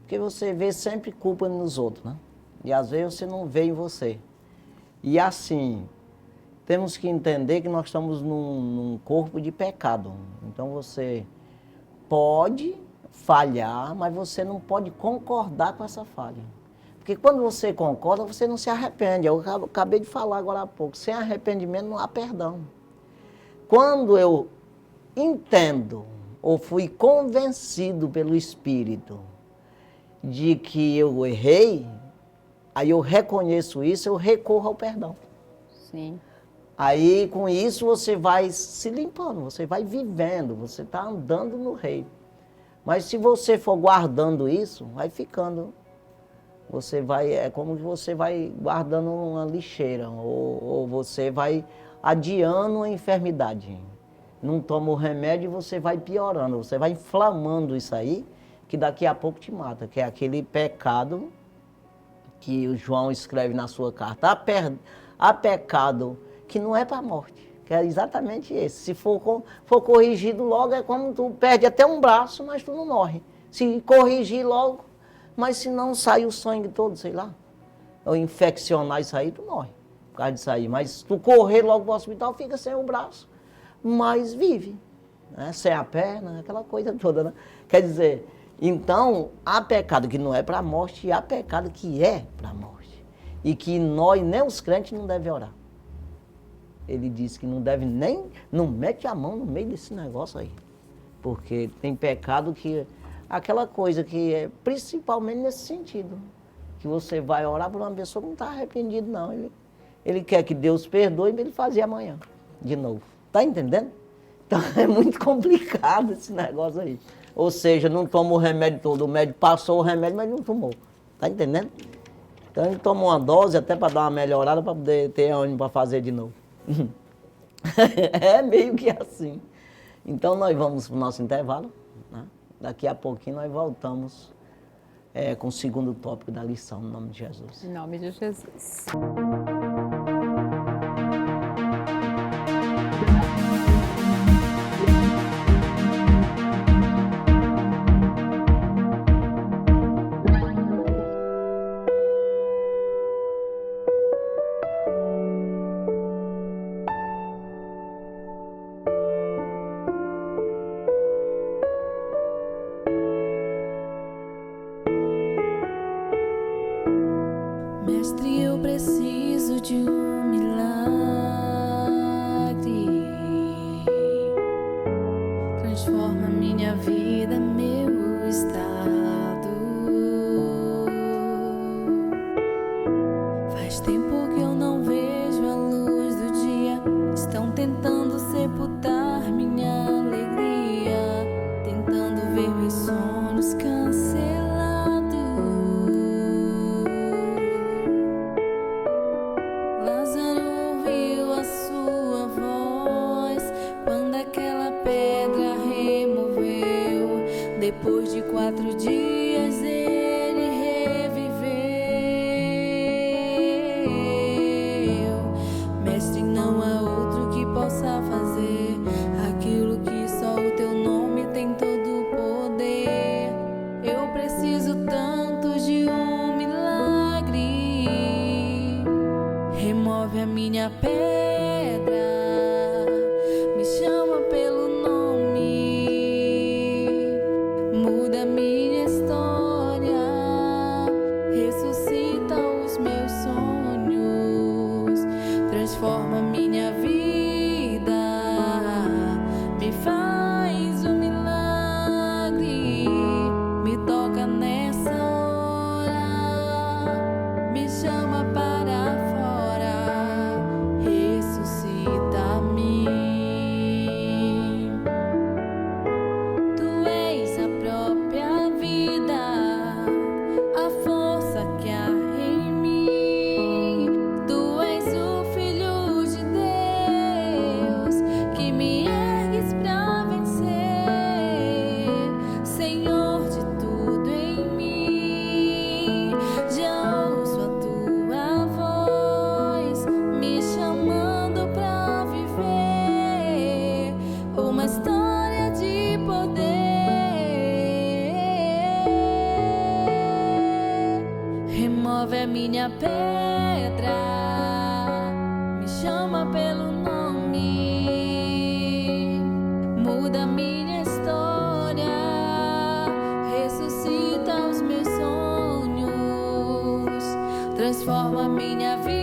que você vê sempre culpa nos outros, né? E às vezes você não vê em você. E assim, temos que entender que nós estamos num corpo de pecado. Então você pode falhar, mas você não pode concordar com essa falha. Porque quando você concorda, você não se arrepende. Eu acabei de falar agora há pouco, sem arrependimento não há perdão. Quando eu entendo ou fui convencido pelo Espírito de que eu errei, aí eu reconheço isso, eu recorro ao perdão. Sim. Aí com isso você vai se limpando, você vai vivendo, você está andando no reino. Mas se você for guardando isso, vai ficando. É como que você vai guardando uma lixeira, ou você vai adiando a enfermidade. Não toma o remédio e você vai piorando, você vai inflamando isso aí, que daqui a pouco te mata, que é aquele pecado que o João escreve na sua carta. Há pecado que não é para a morte, que é exatamente esse. Se for corrigido logo, é como tu perde até um braço, mas tu não morre. Se corrigir logo, mas se não sair o sangue todo, sei lá, ou infeccionar isso aí, tu morre por causa disso aí. Mas se tu correr logo para o hospital, fica sem o braço, mas vive, né? Sem a perna, aquela coisa toda, né? Quer dizer, então, há pecado que não é para a morte e há pecado que é para a morte. E que nós, nem os crentes, não devem orar. Ele disse que não mete a mão no meio desse negócio aí. Porque tem pecado que, aquela coisa que é principalmente nesse sentido, que você vai orar por uma pessoa que não está arrependido, não. Ele quer que Deus perdoe para ele fazer amanhã, de novo. Está entendendo? Então é muito complicado esse negócio aí. Ou seja, não toma o remédio todo, o médico passou o remédio, mas não tomou. Está entendendo? Então ele toma uma dose até para dar uma melhorada, para poder ter ânimo para fazer de novo. É meio que assim. Então nós vamos para o nosso intervalo, né? Daqui a pouquinho nós voltamos com o segundo tópico da lição, no nome de Jesus. Em nome de Jesus. Mestre, eu preciso de um milagre. Transforma minha vida, meu estado. Faz tempo que eu não vejo a luz do dia. Estão tentando sepultar minha alegria, tentando ver meus sonhos cancelados. Depois de 4 dias ele reviveu. Mestre, não há outro que possa fazer aquilo que só o teu nome tem todo o poder. Eu preciso tanto de um milagre. Remove a minha pedra, me chama pelo nome. Muda minha história, Resolve a minha pedra, me chama pelo nome, muda minha história, ressuscita os meus sonhos, transforma minha vida.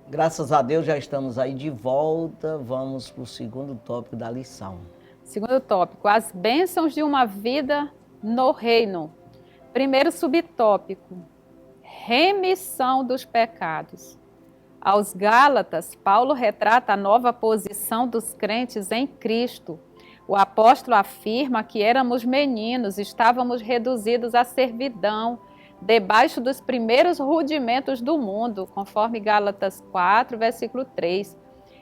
Graças a Deus já estamos aí de volta. Vamos para o segundo tópico da lição. Segundo tópico, as bênçãos de uma vida no reino. Primeiro subtópico, remissão dos pecados. Aos Gálatas, Paulo retrata a nova posição dos crentes em Cristo. O apóstolo afirma que éramos meninos, estávamos reduzidos à servidão, debaixo dos primeiros rudimentos do mundo, conforme Gálatas 4, versículo 3.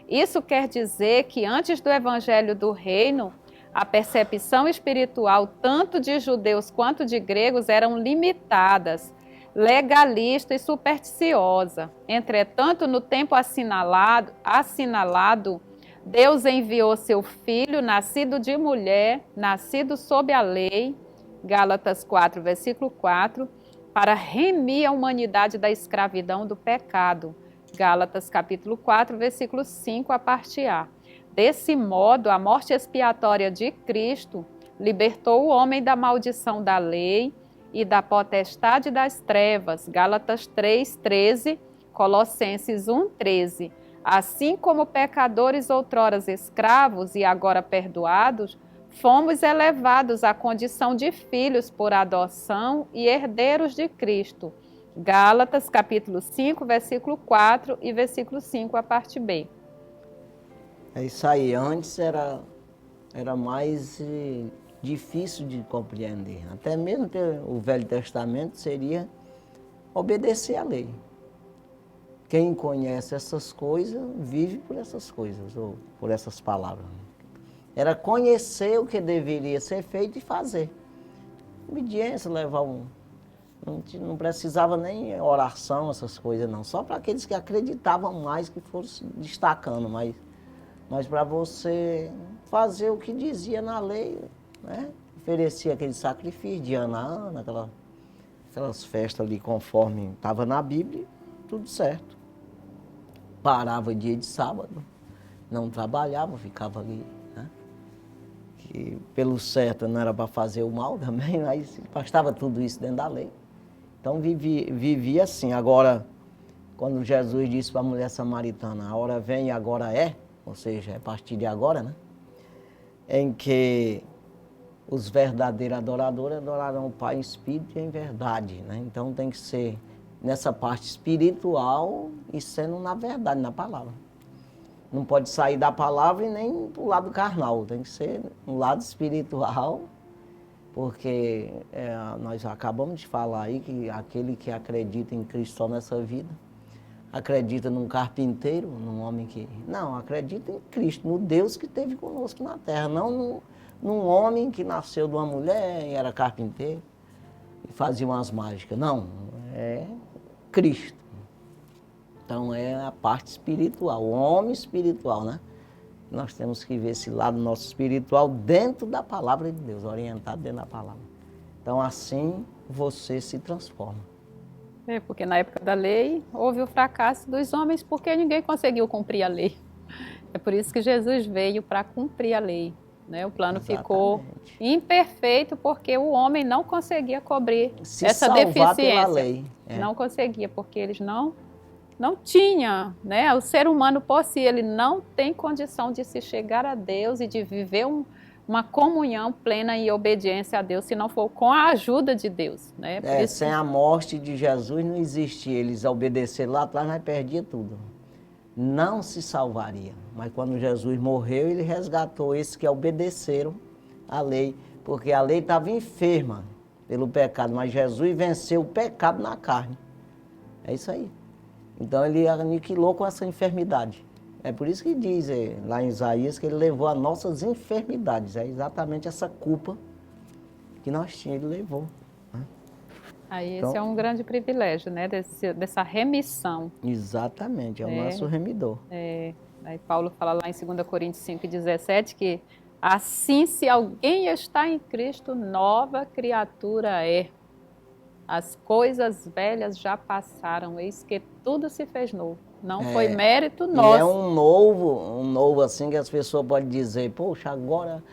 Isso quer dizer que antes do evangelho do reino, a percepção espiritual tanto de judeus quanto de gregos eram limitadas, legalista e supersticiosa. Entretanto, no tempo assinalado, Deus enviou seu Filho, nascido de mulher, nascido sob a lei, Gálatas 4, versículo 4, para remir a humanidade da escravidão do pecado. Gálatas capítulo 4, versículo 5, a parte A. Desse modo, a morte expiatória de Cristo libertou o homem da maldição da lei e da potestade das trevas. Gálatas 3, 13, Colossenses 1, 13. Assim como pecadores outroras escravos e agora perdoados, fomos elevados à condição de filhos por adoção e herdeiros de Cristo. Gálatas, capítulo 5, versículo 4 e versículo 5, a parte B. É isso aí. Antes era mais difícil de compreender. Até mesmo o Velho Testamento seria obedecer à lei. Quem conhece essas coisas, vive por essas coisas, ou por essas palavras. Era conhecer o que deveria ser feito e fazer. Obediência, levar não precisava nem oração, essas coisas não. Só para aqueles que acreditavam mais, que foram se destacando. Mas para você fazer o que dizia na lei, né? Oferecia aquele sacrifício de ano a ano, aquelas festas ali conforme estava na Bíblia, tudo certo. Parava dia de sábado, não trabalhava, ficava ali. Que pelo certo não era para fazer o mal também, mas bastava tudo isso dentro da lei. Então vivia assim. Agora, quando Jesus disse para a mulher samaritana, a hora vem e agora é, ou seja, é a partir de agora, né? Em que os verdadeiros adoradores adorarão o Pai em espírito e em verdade, né? Então tem que ser nessa parte espiritual e sendo na verdade, na palavra. Não pode sair da palavra e nem para o lado carnal, tem que ser no lado espiritual, porque nós acabamos de falar aí que aquele que acredita em Cristo só nessa vida, acredita num carpinteiro, num homem que... Não, acredita em Cristo, no Deus que esteve conosco na terra, não num homem que nasceu de uma mulher e era carpinteiro e fazia umas mágicas. Não, é Cristo. Então é a parte espiritual, o homem espiritual, né? Nós temos que ver esse lado nosso espiritual dentro da palavra de Deus, orientado dentro da palavra. Então assim você se transforma. Porque na época da lei houve o fracasso dos homens porque ninguém conseguiu cumprir a lei. É por isso que Jesus veio para cumprir a lei. Né? O plano ficou imperfeito porque o homem não conseguia cobrir essa deficiência. Pela lei. Não conseguia, porque eles não tinham, né? O ser humano por si, ele não tem condição de se chegar a Deus e de viver uma comunhão plena e obediência a Deus, se não for com a ajuda de Deus, né? Sem a morte de Jesus não existia. Eles obedeceram lá atrás, mas perdia tudo. Não se salvaria. Mas quando Jesus morreu, ele resgatou esses que obedeceram à lei, porque a lei estava enferma pelo pecado, mas Jesus venceu o pecado na carne. É isso aí. Então ele aniquilou com essa enfermidade. É por isso que diz lá em Isaías que ele levou as nossas enfermidades. É exatamente essa culpa que nós tínhamos, ele levou. Aí Então, esse é um grande privilégio, né? Dessa remissão. Exatamente, é o nosso remidor. Aí Paulo fala lá em 2 Coríntios 5,17 que assim, se alguém está em Cristo, nova criatura é. As coisas velhas já passaram, eis que tudo se fez novo. Não foi mérito nosso. E é um novo assim que as pessoas podem dizer, poxa, agora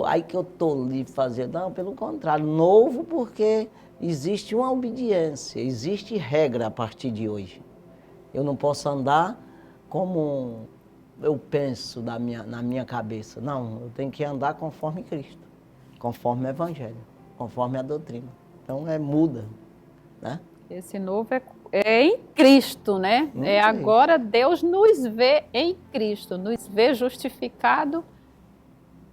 aí que eu estou livre de fazer. Não, pelo contrário, novo porque existe uma obediência, existe regra a partir de hoje. Eu não posso andar como eu penso na minha cabeça. Não, eu tenho que andar conforme Cristo, conforme o Evangelho, conforme a doutrina. Então muda, né? Esse novo é em Cristo, né? Agora Deus nos vê em Cristo, nos vê justificado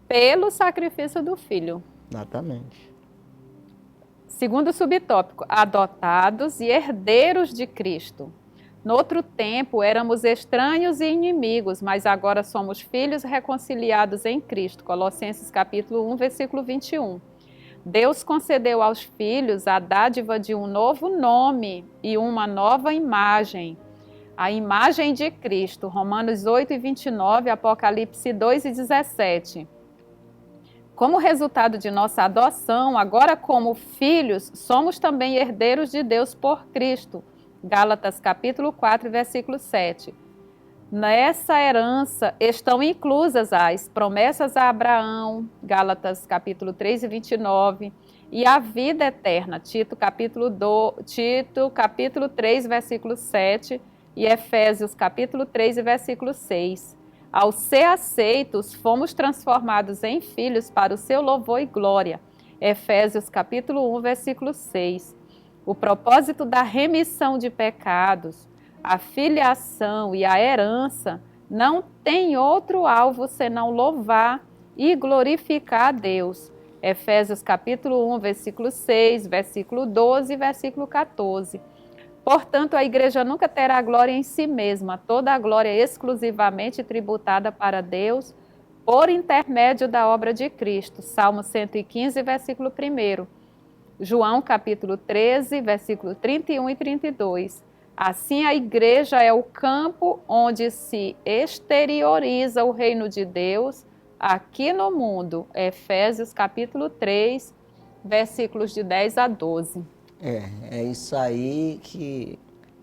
pelo sacrifício do Filho. Exatamente. Segundo subtópico, adotados e herdeiros de Cristo. No outro tempo éramos estranhos e inimigos, mas agora somos filhos reconciliados em Cristo. Colossenses capítulo 1, versículo 21. Deus concedeu aos filhos a dádiva de um novo nome e uma nova imagem. A imagem de Cristo, Romanos 8 e 29, Apocalipse 2 e 17. Como resultado de nossa adoção, agora como filhos, somos também herdeiros de Deus por Cristo. Gálatas capítulo 4, versículo 7. Nessa herança estão inclusas as promessas a Abraão, Gálatas capítulo 3 e 29, e a vida eterna, Tito capítulo 3, versículo 7, e Efésios capítulo 3 e versículo 6. Ao ser aceitos, fomos transformados em filhos para o seu louvor e glória, Efésios capítulo 1, versículo 6. O propósito da remissão de pecados, a filiação e a herança não tem outro alvo senão louvar e glorificar a Deus. Efésios capítulo 1, versículo 6, versículo 12 e versículo 14. Portanto, a igreja nunca terá glória em si mesma, toda a glória é exclusivamente tributada para Deus por intermédio da obra de Cristo. Salmo 115, versículo 1. João capítulo 13, versículo 31 e 32. Assim, a igreja é o campo onde se exterioriza o reino de Deus aqui no mundo. Efésios capítulo 3, versículos de 10 a 12. É isso aí que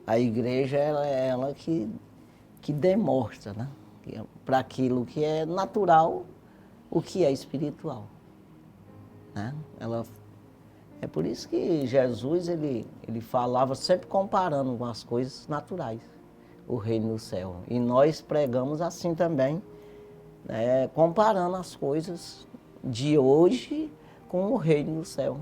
a igreja é ela que demonstra, né? Para aquilo que é natural, o que é espiritual, né? É por isso que Jesus, ele falava sempre comparando com as coisas naturais, o reino do céu. E nós pregamos assim também, né, comparando as coisas de hoje com o reino do céu.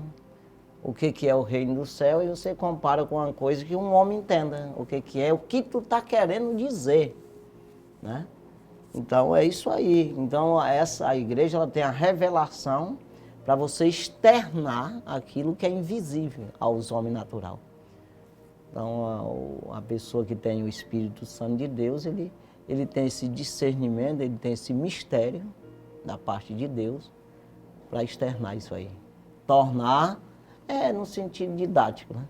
O que é o reino do céu e você compara com uma coisa que um homem entenda. O que é, o que tu está querendo dizer, né? Então é isso aí. Então a igreja ela tem a revelação para você externar aquilo que é invisível aos homens naturais. Então, a pessoa que tem o Espírito Santo de Deus, ele tem esse discernimento, ele tem esse mistério da parte de Deus para externar isso aí. Tornar, no sentido didático, né?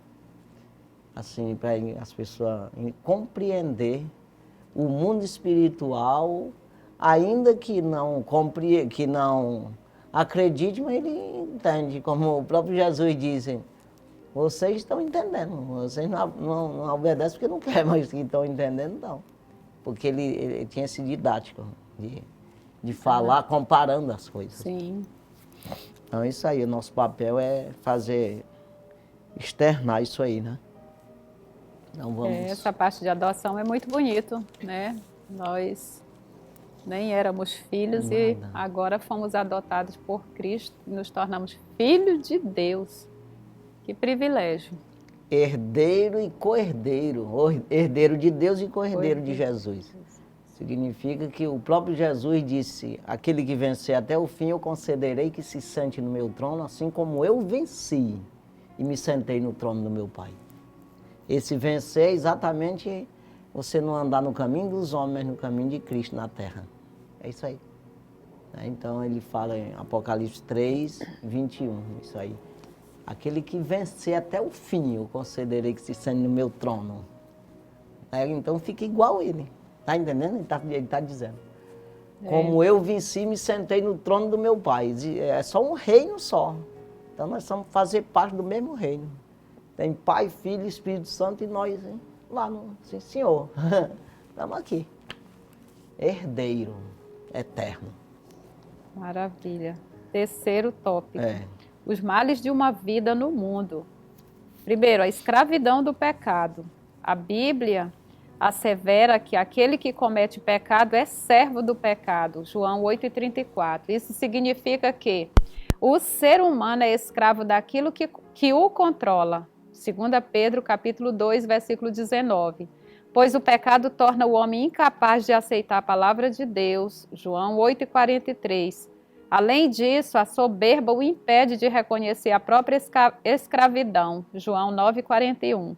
Assim, para as pessoas compreender o mundo espiritual, ainda que não acredite, mas ele entende, como o próprio Jesus diz, vocês estão entendendo, vocês não obedecem porque não querem, mas que estão entendendo, não. Porque ele tinha esse didático de falar comparando as coisas. Sim. Então é isso aí, o nosso papel é externar isso aí, né? Então vamos... Essa parte de adoção é muito bonito, né? Nós Nem éramos filhos Nada. e agora fomos adotados por Cristo e nos tornamos filhos de Deus. Que privilégio. Herdeiro e co-herdeiro, herdeiro de Deus e co-herdeiro de Co-herdeiro. Jesus. Significa que o próprio Jesus disse, aquele que vencer até o fim, eu concederei que se sente no meu trono, assim como eu venci e me sentei no trono do meu Pai. Esse vencer é exatamente você não andar no caminho dos homens, mas no caminho de Cristo na terra. É isso aí. Então ele fala em Apocalipse 3, 21, isso aí. Aquele que vencer até o fim, eu concederei que se sente no meu trono. Então fica igual ele. Está entendendo? Ele está dizendo. Como eu venci e me sentei no trono do meu Pai. É só um reino só. Então nós vamos fazer parte do mesmo reino. Tem Pai, Filho e Espírito Santo e nós, hein? Lá no... Sim, Senhor. Estamos aqui. Herdeiro eterno. Maravilha. Terceiro tópico. É. Os males de uma vida no mundo. Primeiro, a escravidão do pecado. A Bíblia assevera que aquele que comete pecado é servo do pecado. João 8,34. Isso significa que o ser humano é escravo daquilo que o controla. 2 Pedro, capítulo 2, versículo 19. Pois o pecado torna o homem incapaz de aceitar a palavra de Deus. João 8,43. Além disso, a soberba o impede de reconhecer a própria escravidão. João 9,41.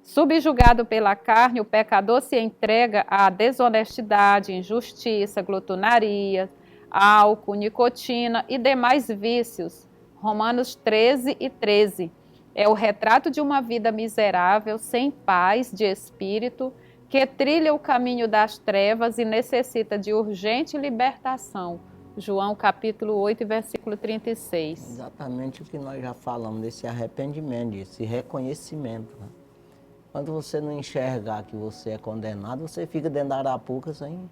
Subjugado pela carne, o pecador se entrega à desonestidade, injustiça, glutonaria, álcool, nicotina e demais vícios. Romanos 13:13. É o retrato de uma vida miserável, sem paz de espírito, que trilha o caminho das trevas e necessita de urgente libertação. João capítulo 8, versículo 36. Exatamente o que nós já falamos, desse arrependimento, desse reconhecimento. Né? Quando você não enxergar que você é condenado, você fica dentro da arapuca sem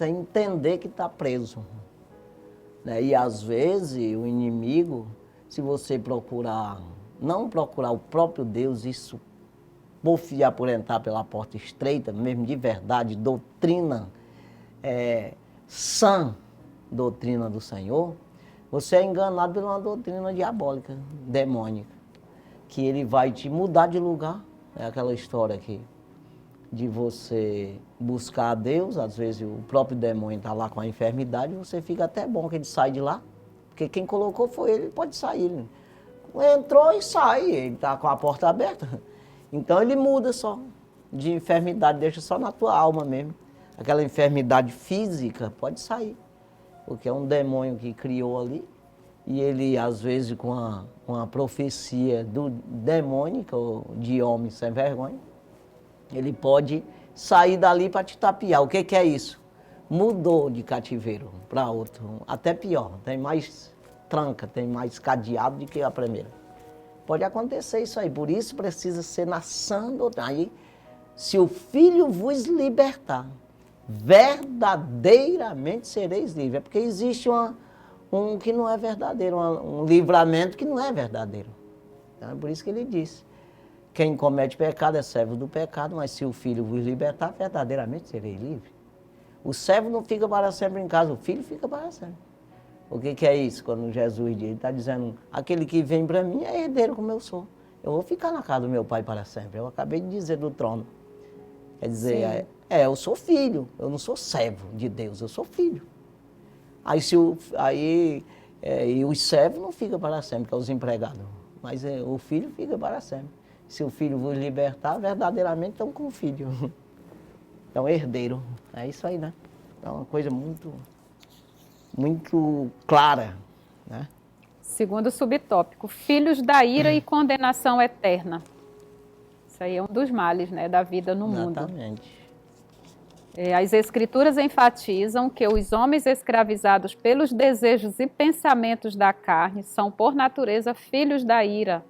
entender que está preso. Né? E às vezes o inimigo, se você não procurar o próprio Deus, isso porfiar por entrar pela porta estreita, mesmo de verdade, doutrina sã, doutrina do Senhor, você é enganado por uma doutrina diabólica, demônica, que ele vai te mudar de lugar. É aquela história aqui de você buscar a Deus, às vezes o próprio demônio está lá com a enfermidade, você fica até bom que ele sai de lá, porque quem colocou foi ele pode sair. Ele entrou e sai, ele está com a porta aberta. Então ele muda só de enfermidade, deixa só na tua alma mesmo. Aquela enfermidade física pode sair, porque é um demônio que criou ali, e ele às vezes com a profecia demônica, ou de homem sem vergonha, ele pode sair dali para te tapear. O que é isso? Mudou de cativeiro para outro, até pior, tem mais tranca, tem mais cadeado do que a primeira. Pode acontecer isso aí, por isso precisa ser na sã doutrina. Aí, se o Filho vos libertar, verdadeiramente sereis livres. É porque existe um que não é verdadeiro, um livramento que não é verdadeiro. Então, é por isso que ele disse, quem comete pecado é servo do pecado, mas se o Filho vos libertar, verdadeiramente sereis livres. O servo não fica para sempre em casa, o Filho fica para sempre. O que é isso? Quando Jesus diz, ele está dizendo, aquele que vem para mim é herdeiro como eu sou. Eu vou ficar na casa do meu Pai para sempre. Eu acabei de dizer do trono. Quer dizer, eu sou filho, eu não sou servo de Deus, eu sou filho. E os servos não ficam para sempre, que é os empregados, mas o filho fica para sempre. Se o filho vos libertar, verdadeiramente estão com o filho. Então, herdeiro, é isso aí, né? É uma coisa muito clara, né? Segundo subtópico, filhos da ira e condenação eterna. Isso aí é um dos males, né, da vida no mundo. Exatamente. As Escrituras enfatizam que os homens escravizados pelos desejos e pensamentos da carne são, por natureza, filhos da ira.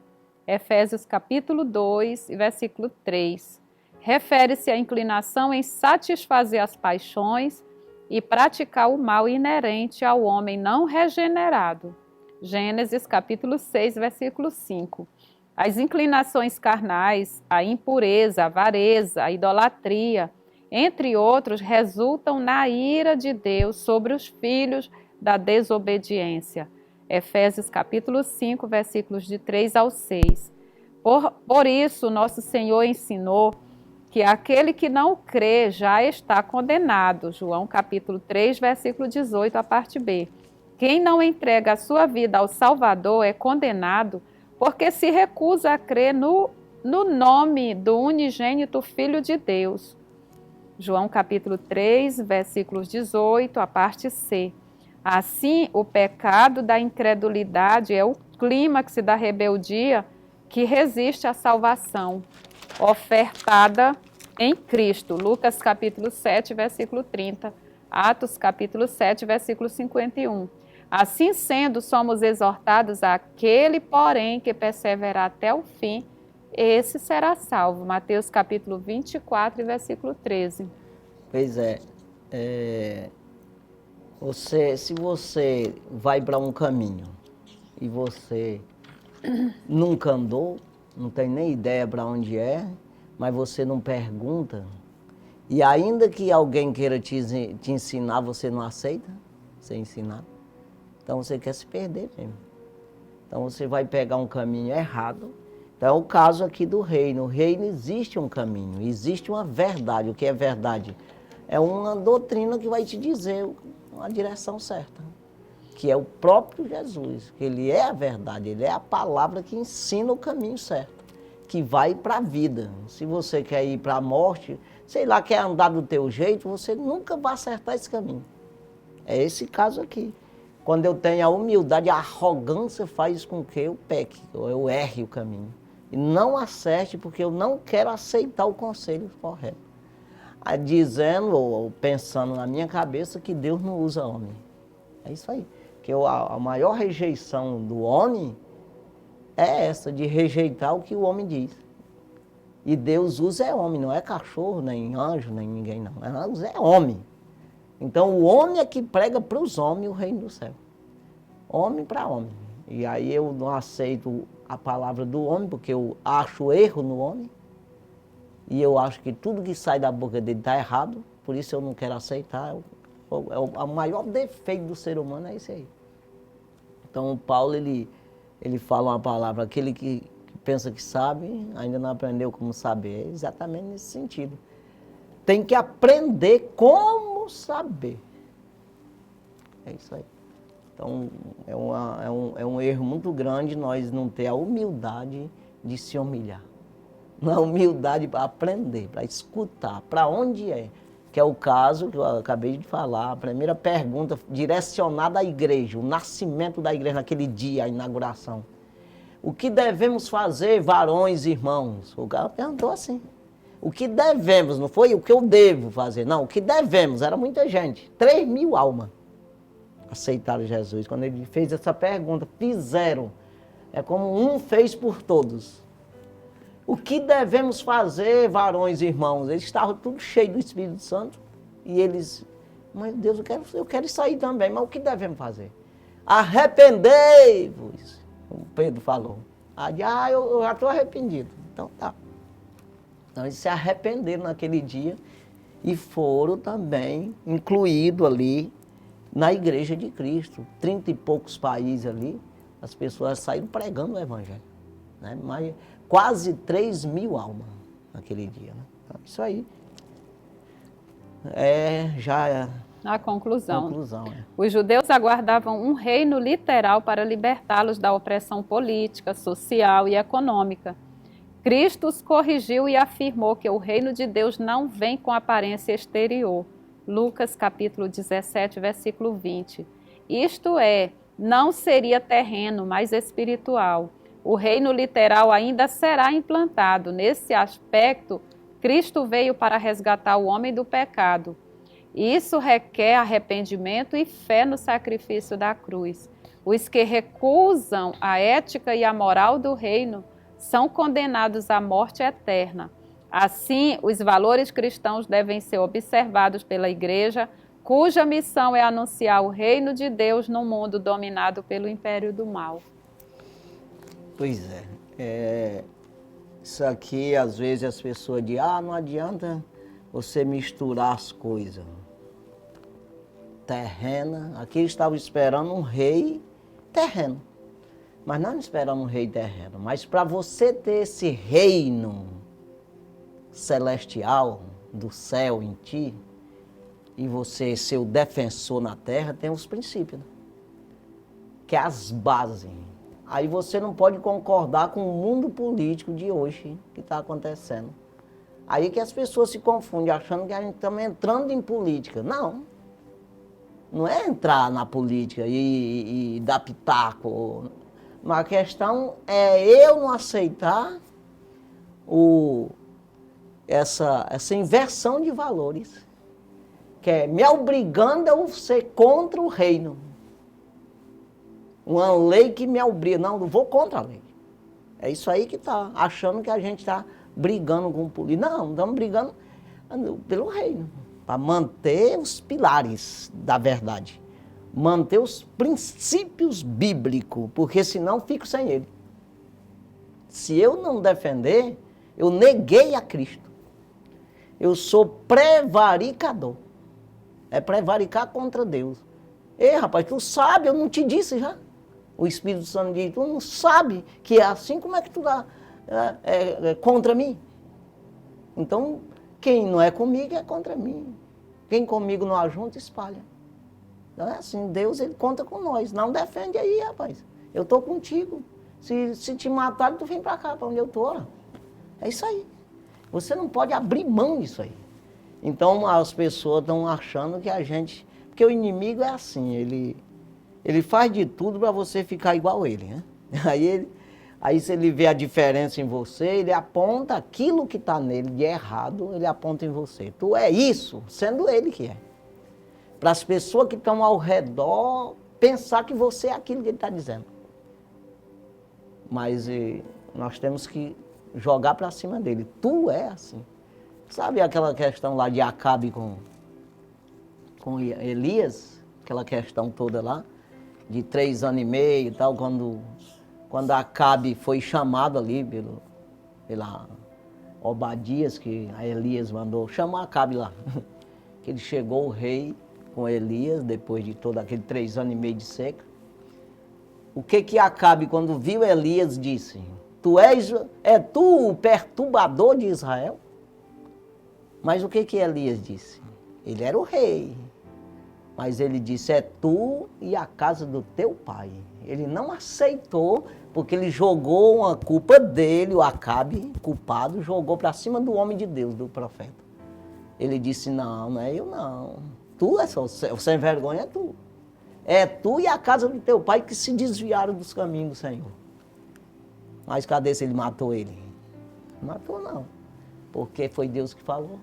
Efésios capítulo 2, versículo 3. Refere-se à inclinação em satisfazer as paixões e praticar o mal inerente ao homem não regenerado. Gênesis capítulo 6, versículo 5. As inclinações carnais, a impureza, a avareza, a idolatria entre outros, resultam na ira de Deus sobre os filhos da desobediência. Efésios capítulo 5, versículos de 3 ao 6. Por isso, nosso Senhor ensinou que aquele que não crê já está condenado. João capítulo 3, versículo 18, a parte B. Quem não entrega a sua vida ao Salvador é condenado porque se recusa a crer no nome do unigênito Filho de Deus. João capítulo 3, versículos 18, a parte C. Assim, o pecado da incredulidade é o clímax da rebeldia que resiste à salvação, ofertada em Cristo. Lucas capítulo 7, versículo 30. Atos capítulo 7, versículo 51. Assim sendo, somos exortados àquele, porém, que perseverar até o fim, esse será salvo. Mateus capítulo 24, versículo 13. Pois é, se você vai para um caminho e você nunca andou, não tem nem ideia para onde é, mas você não pergunta, e ainda que alguém queira te ensinar, você não aceita ser ensinado, então você quer se perder mesmo. Então você vai pegar um caminho errado. Então é o caso aqui do reino. No reino existe um caminho, existe uma verdade. O que é verdade? É uma doutrina que vai te dizer a direção certa, que é o próprio Jesus, que ele é a verdade, ele é a palavra que ensina o caminho certo, que vai para a vida. Se você quer ir para a morte, sei lá, quer andar do teu jeito, você nunca vai acertar esse caminho. É esse caso aqui. Quando eu tenho a humildade, a arrogância faz com que eu peque, ou eu erre o caminho. E não acerte, porque eu não quero aceitar o conselho correto. Dizendo ou pensando na minha cabeça que Deus não usa homem. É isso aí. Que a maior rejeição do homem é essa, de rejeitar o que o homem diz. E Deus usa homem, não é cachorro, nem anjo, nem ninguém não. Deus é homem. Então o homem é que prega para os homens o reino do céu. Homem para homem. E aí eu não aceito a palavra do homem, porque eu acho erro no homem. E eu acho que tudo que sai da boca dele está errado, por isso eu não quero aceitar. O maior defeito do ser humano é esse aí. Então o Paulo, ele fala uma palavra, aquele que pensa que sabe, ainda não aprendeu como saber. É exatamente nesse sentido. Tem que aprender como saber. É isso aí. Então é um erro muito grande nós não ter a humildade de se humilhar. A humildade para aprender, para escutar, para onde é. Que é o caso que eu acabei de falar, a primeira pergunta direcionada à igreja, o nascimento da igreja naquele dia, a inauguração. O que devemos fazer, varões e irmãos? O cara perguntou assim. O que devemos, não foi o que eu devo fazer, não, o que devemos, era muita gente, 3.000 almas aceitaram Jesus. Quando ele fez essa pergunta, fizeram, é como um fez por todos. O que devemos fazer, varões e irmãos? Eles estavam tudo cheios do Espírito Santo e eles, meu Deus, eu quero sair também, mas o que devemos fazer? Arrependei-vos, o Pedro falou. Eu já estou arrependido, então tá. Então eles se arrependeram naquele dia e foram também incluídos ali na igreja de Cristo. 30 e poucos países ali, as pessoas saíram pregando o evangelho. Né? Mas quase 3.000 almas naquele dia. Né? Então, isso aí já é a conclusão. É. Os judeus aguardavam um reino literal para libertá-los da opressão política, social e econômica. Cristo os corrigiu e afirmou que o reino de Deus não vem com aparência exterior. Lucas capítulo 17, versículo 20. Isto é, não seria terreno, mas espiritual. O reino literal ainda será implantado. Nesse aspecto, Cristo veio para resgatar o homem do pecado. Isso requer arrependimento e fé no sacrifício da cruz. Os que recusam a ética e a moral do reino são condenados à morte eterna. Assim, os valores cristãos devem ser observados pela Igreja, cuja missão é anunciar o reino de Deus num mundo dominado pelo império do mal. Pois é. Isso aqui, às vezes, as pessoas dizem, não adianta você misturar as coisas. Terrena, aqui eles estavam esperando um rei terreno. Mas nós não esperamos um rei terreno. Mas para você ter esse reino celestial do céu em ti, e você ser o defensor na terra, tem os princípios, né? Que é as bases. Aí você não pode concordar com o mundo político de hoje que está acontecendo. Aí que as pessoas se confundem, achando que a gente está entrando em política. Não. Não é entrar na política e dar pitaco. Mas a questão é eu não aceitar essa inversão de valores. Que é me obrigando a ser contra o reino. Uma lei que me obriga. Não vou contra a lei. É isso aí que está achando que a gente está brigando com o político. Não, estamos brigando pelo reino. Para manter os pilares da verdade. Manter os princípios bíblicos. Porque senão fico sem ele. Se eu não defender, eu neguei a Cristo. Eu sou prevaricador. É prevaricar contra Deus. Ei, rapaz, tu sabe, eu não te disse já. O Espírito Santo diz, tu não sabe que é assim, como é que tu dá contra mim? Então, quem não é comigo é contra mim. Quem comigo não ajunta, espalha. Não é assim, Deus, ele conta com nós. Não defende aí, rapaz. Eu estou contigo. Se te matar, tu vem para cá, para onde eu estou. É isso aí. Você não pode abrir mão disso aí. Então, as pessoas estão achando que a gente... Porque o inimigo é assim, ele faz de tudo para você ficar igual a ele, né? Aí se ele vê a diferença em você, ele aponta aquilo que está nele de errado, ele aponta em você. Tu é isso, sendo ele que é. Para as pessoas que estão ao redor pensar que você é aquilo que ele está dizendo. Mas nós temos que jogar para cima dele. Tu é assim. Sabe aquela questão lá de Acabe com Elias? Aquela questão toda lá, de 3 anos e meio e tal, quando Acabe foi chamado ali pela Obadias, que a Elias mandou chamar Acabe lá. Que ele chegou o rei com Elias, depois de todo aquele 3 anos e meio de seca. O que Acabe, quando viu Elias, disse? É tu o perturbador de Israel? Mas o que Elias disse? Ele era o rei. Mas ele disse, é tu e a casa do teu pai. Ele não aceitou, porque ele jogou uma culpa dele, o Acabe, culpado, jogou para cima do homem de Deus, do profeta. Ele disse, não é eu não. Tu é o sem vergonha, é tu. É tu e a casa do teu pai que se desviaram dos caminhos do Senhor. Mas cadê se ele matou ele? Não matou não, porque foi Deus que falou.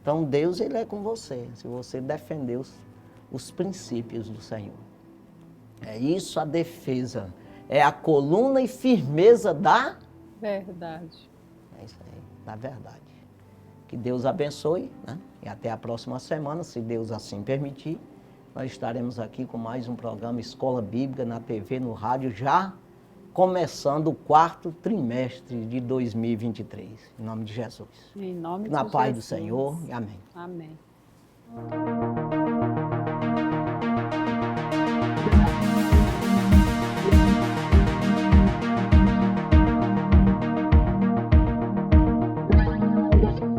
Então Deus, ele é com você, se você defender os princípios do Senhor. É isso a defesa, é a coluna e firmeza da verdade. É isso aí, da verdade. Que Deus abençoe, né? E até a próxima semana, se Deus assim permitir, nós estaremos aqui com mais um programa Escola Bíblica na TV, no rádio, já começando o 4º trimestre de 2023. Em nome de Jesus. Em nome de Na paz do Jesus. Senhor e amém. Amém.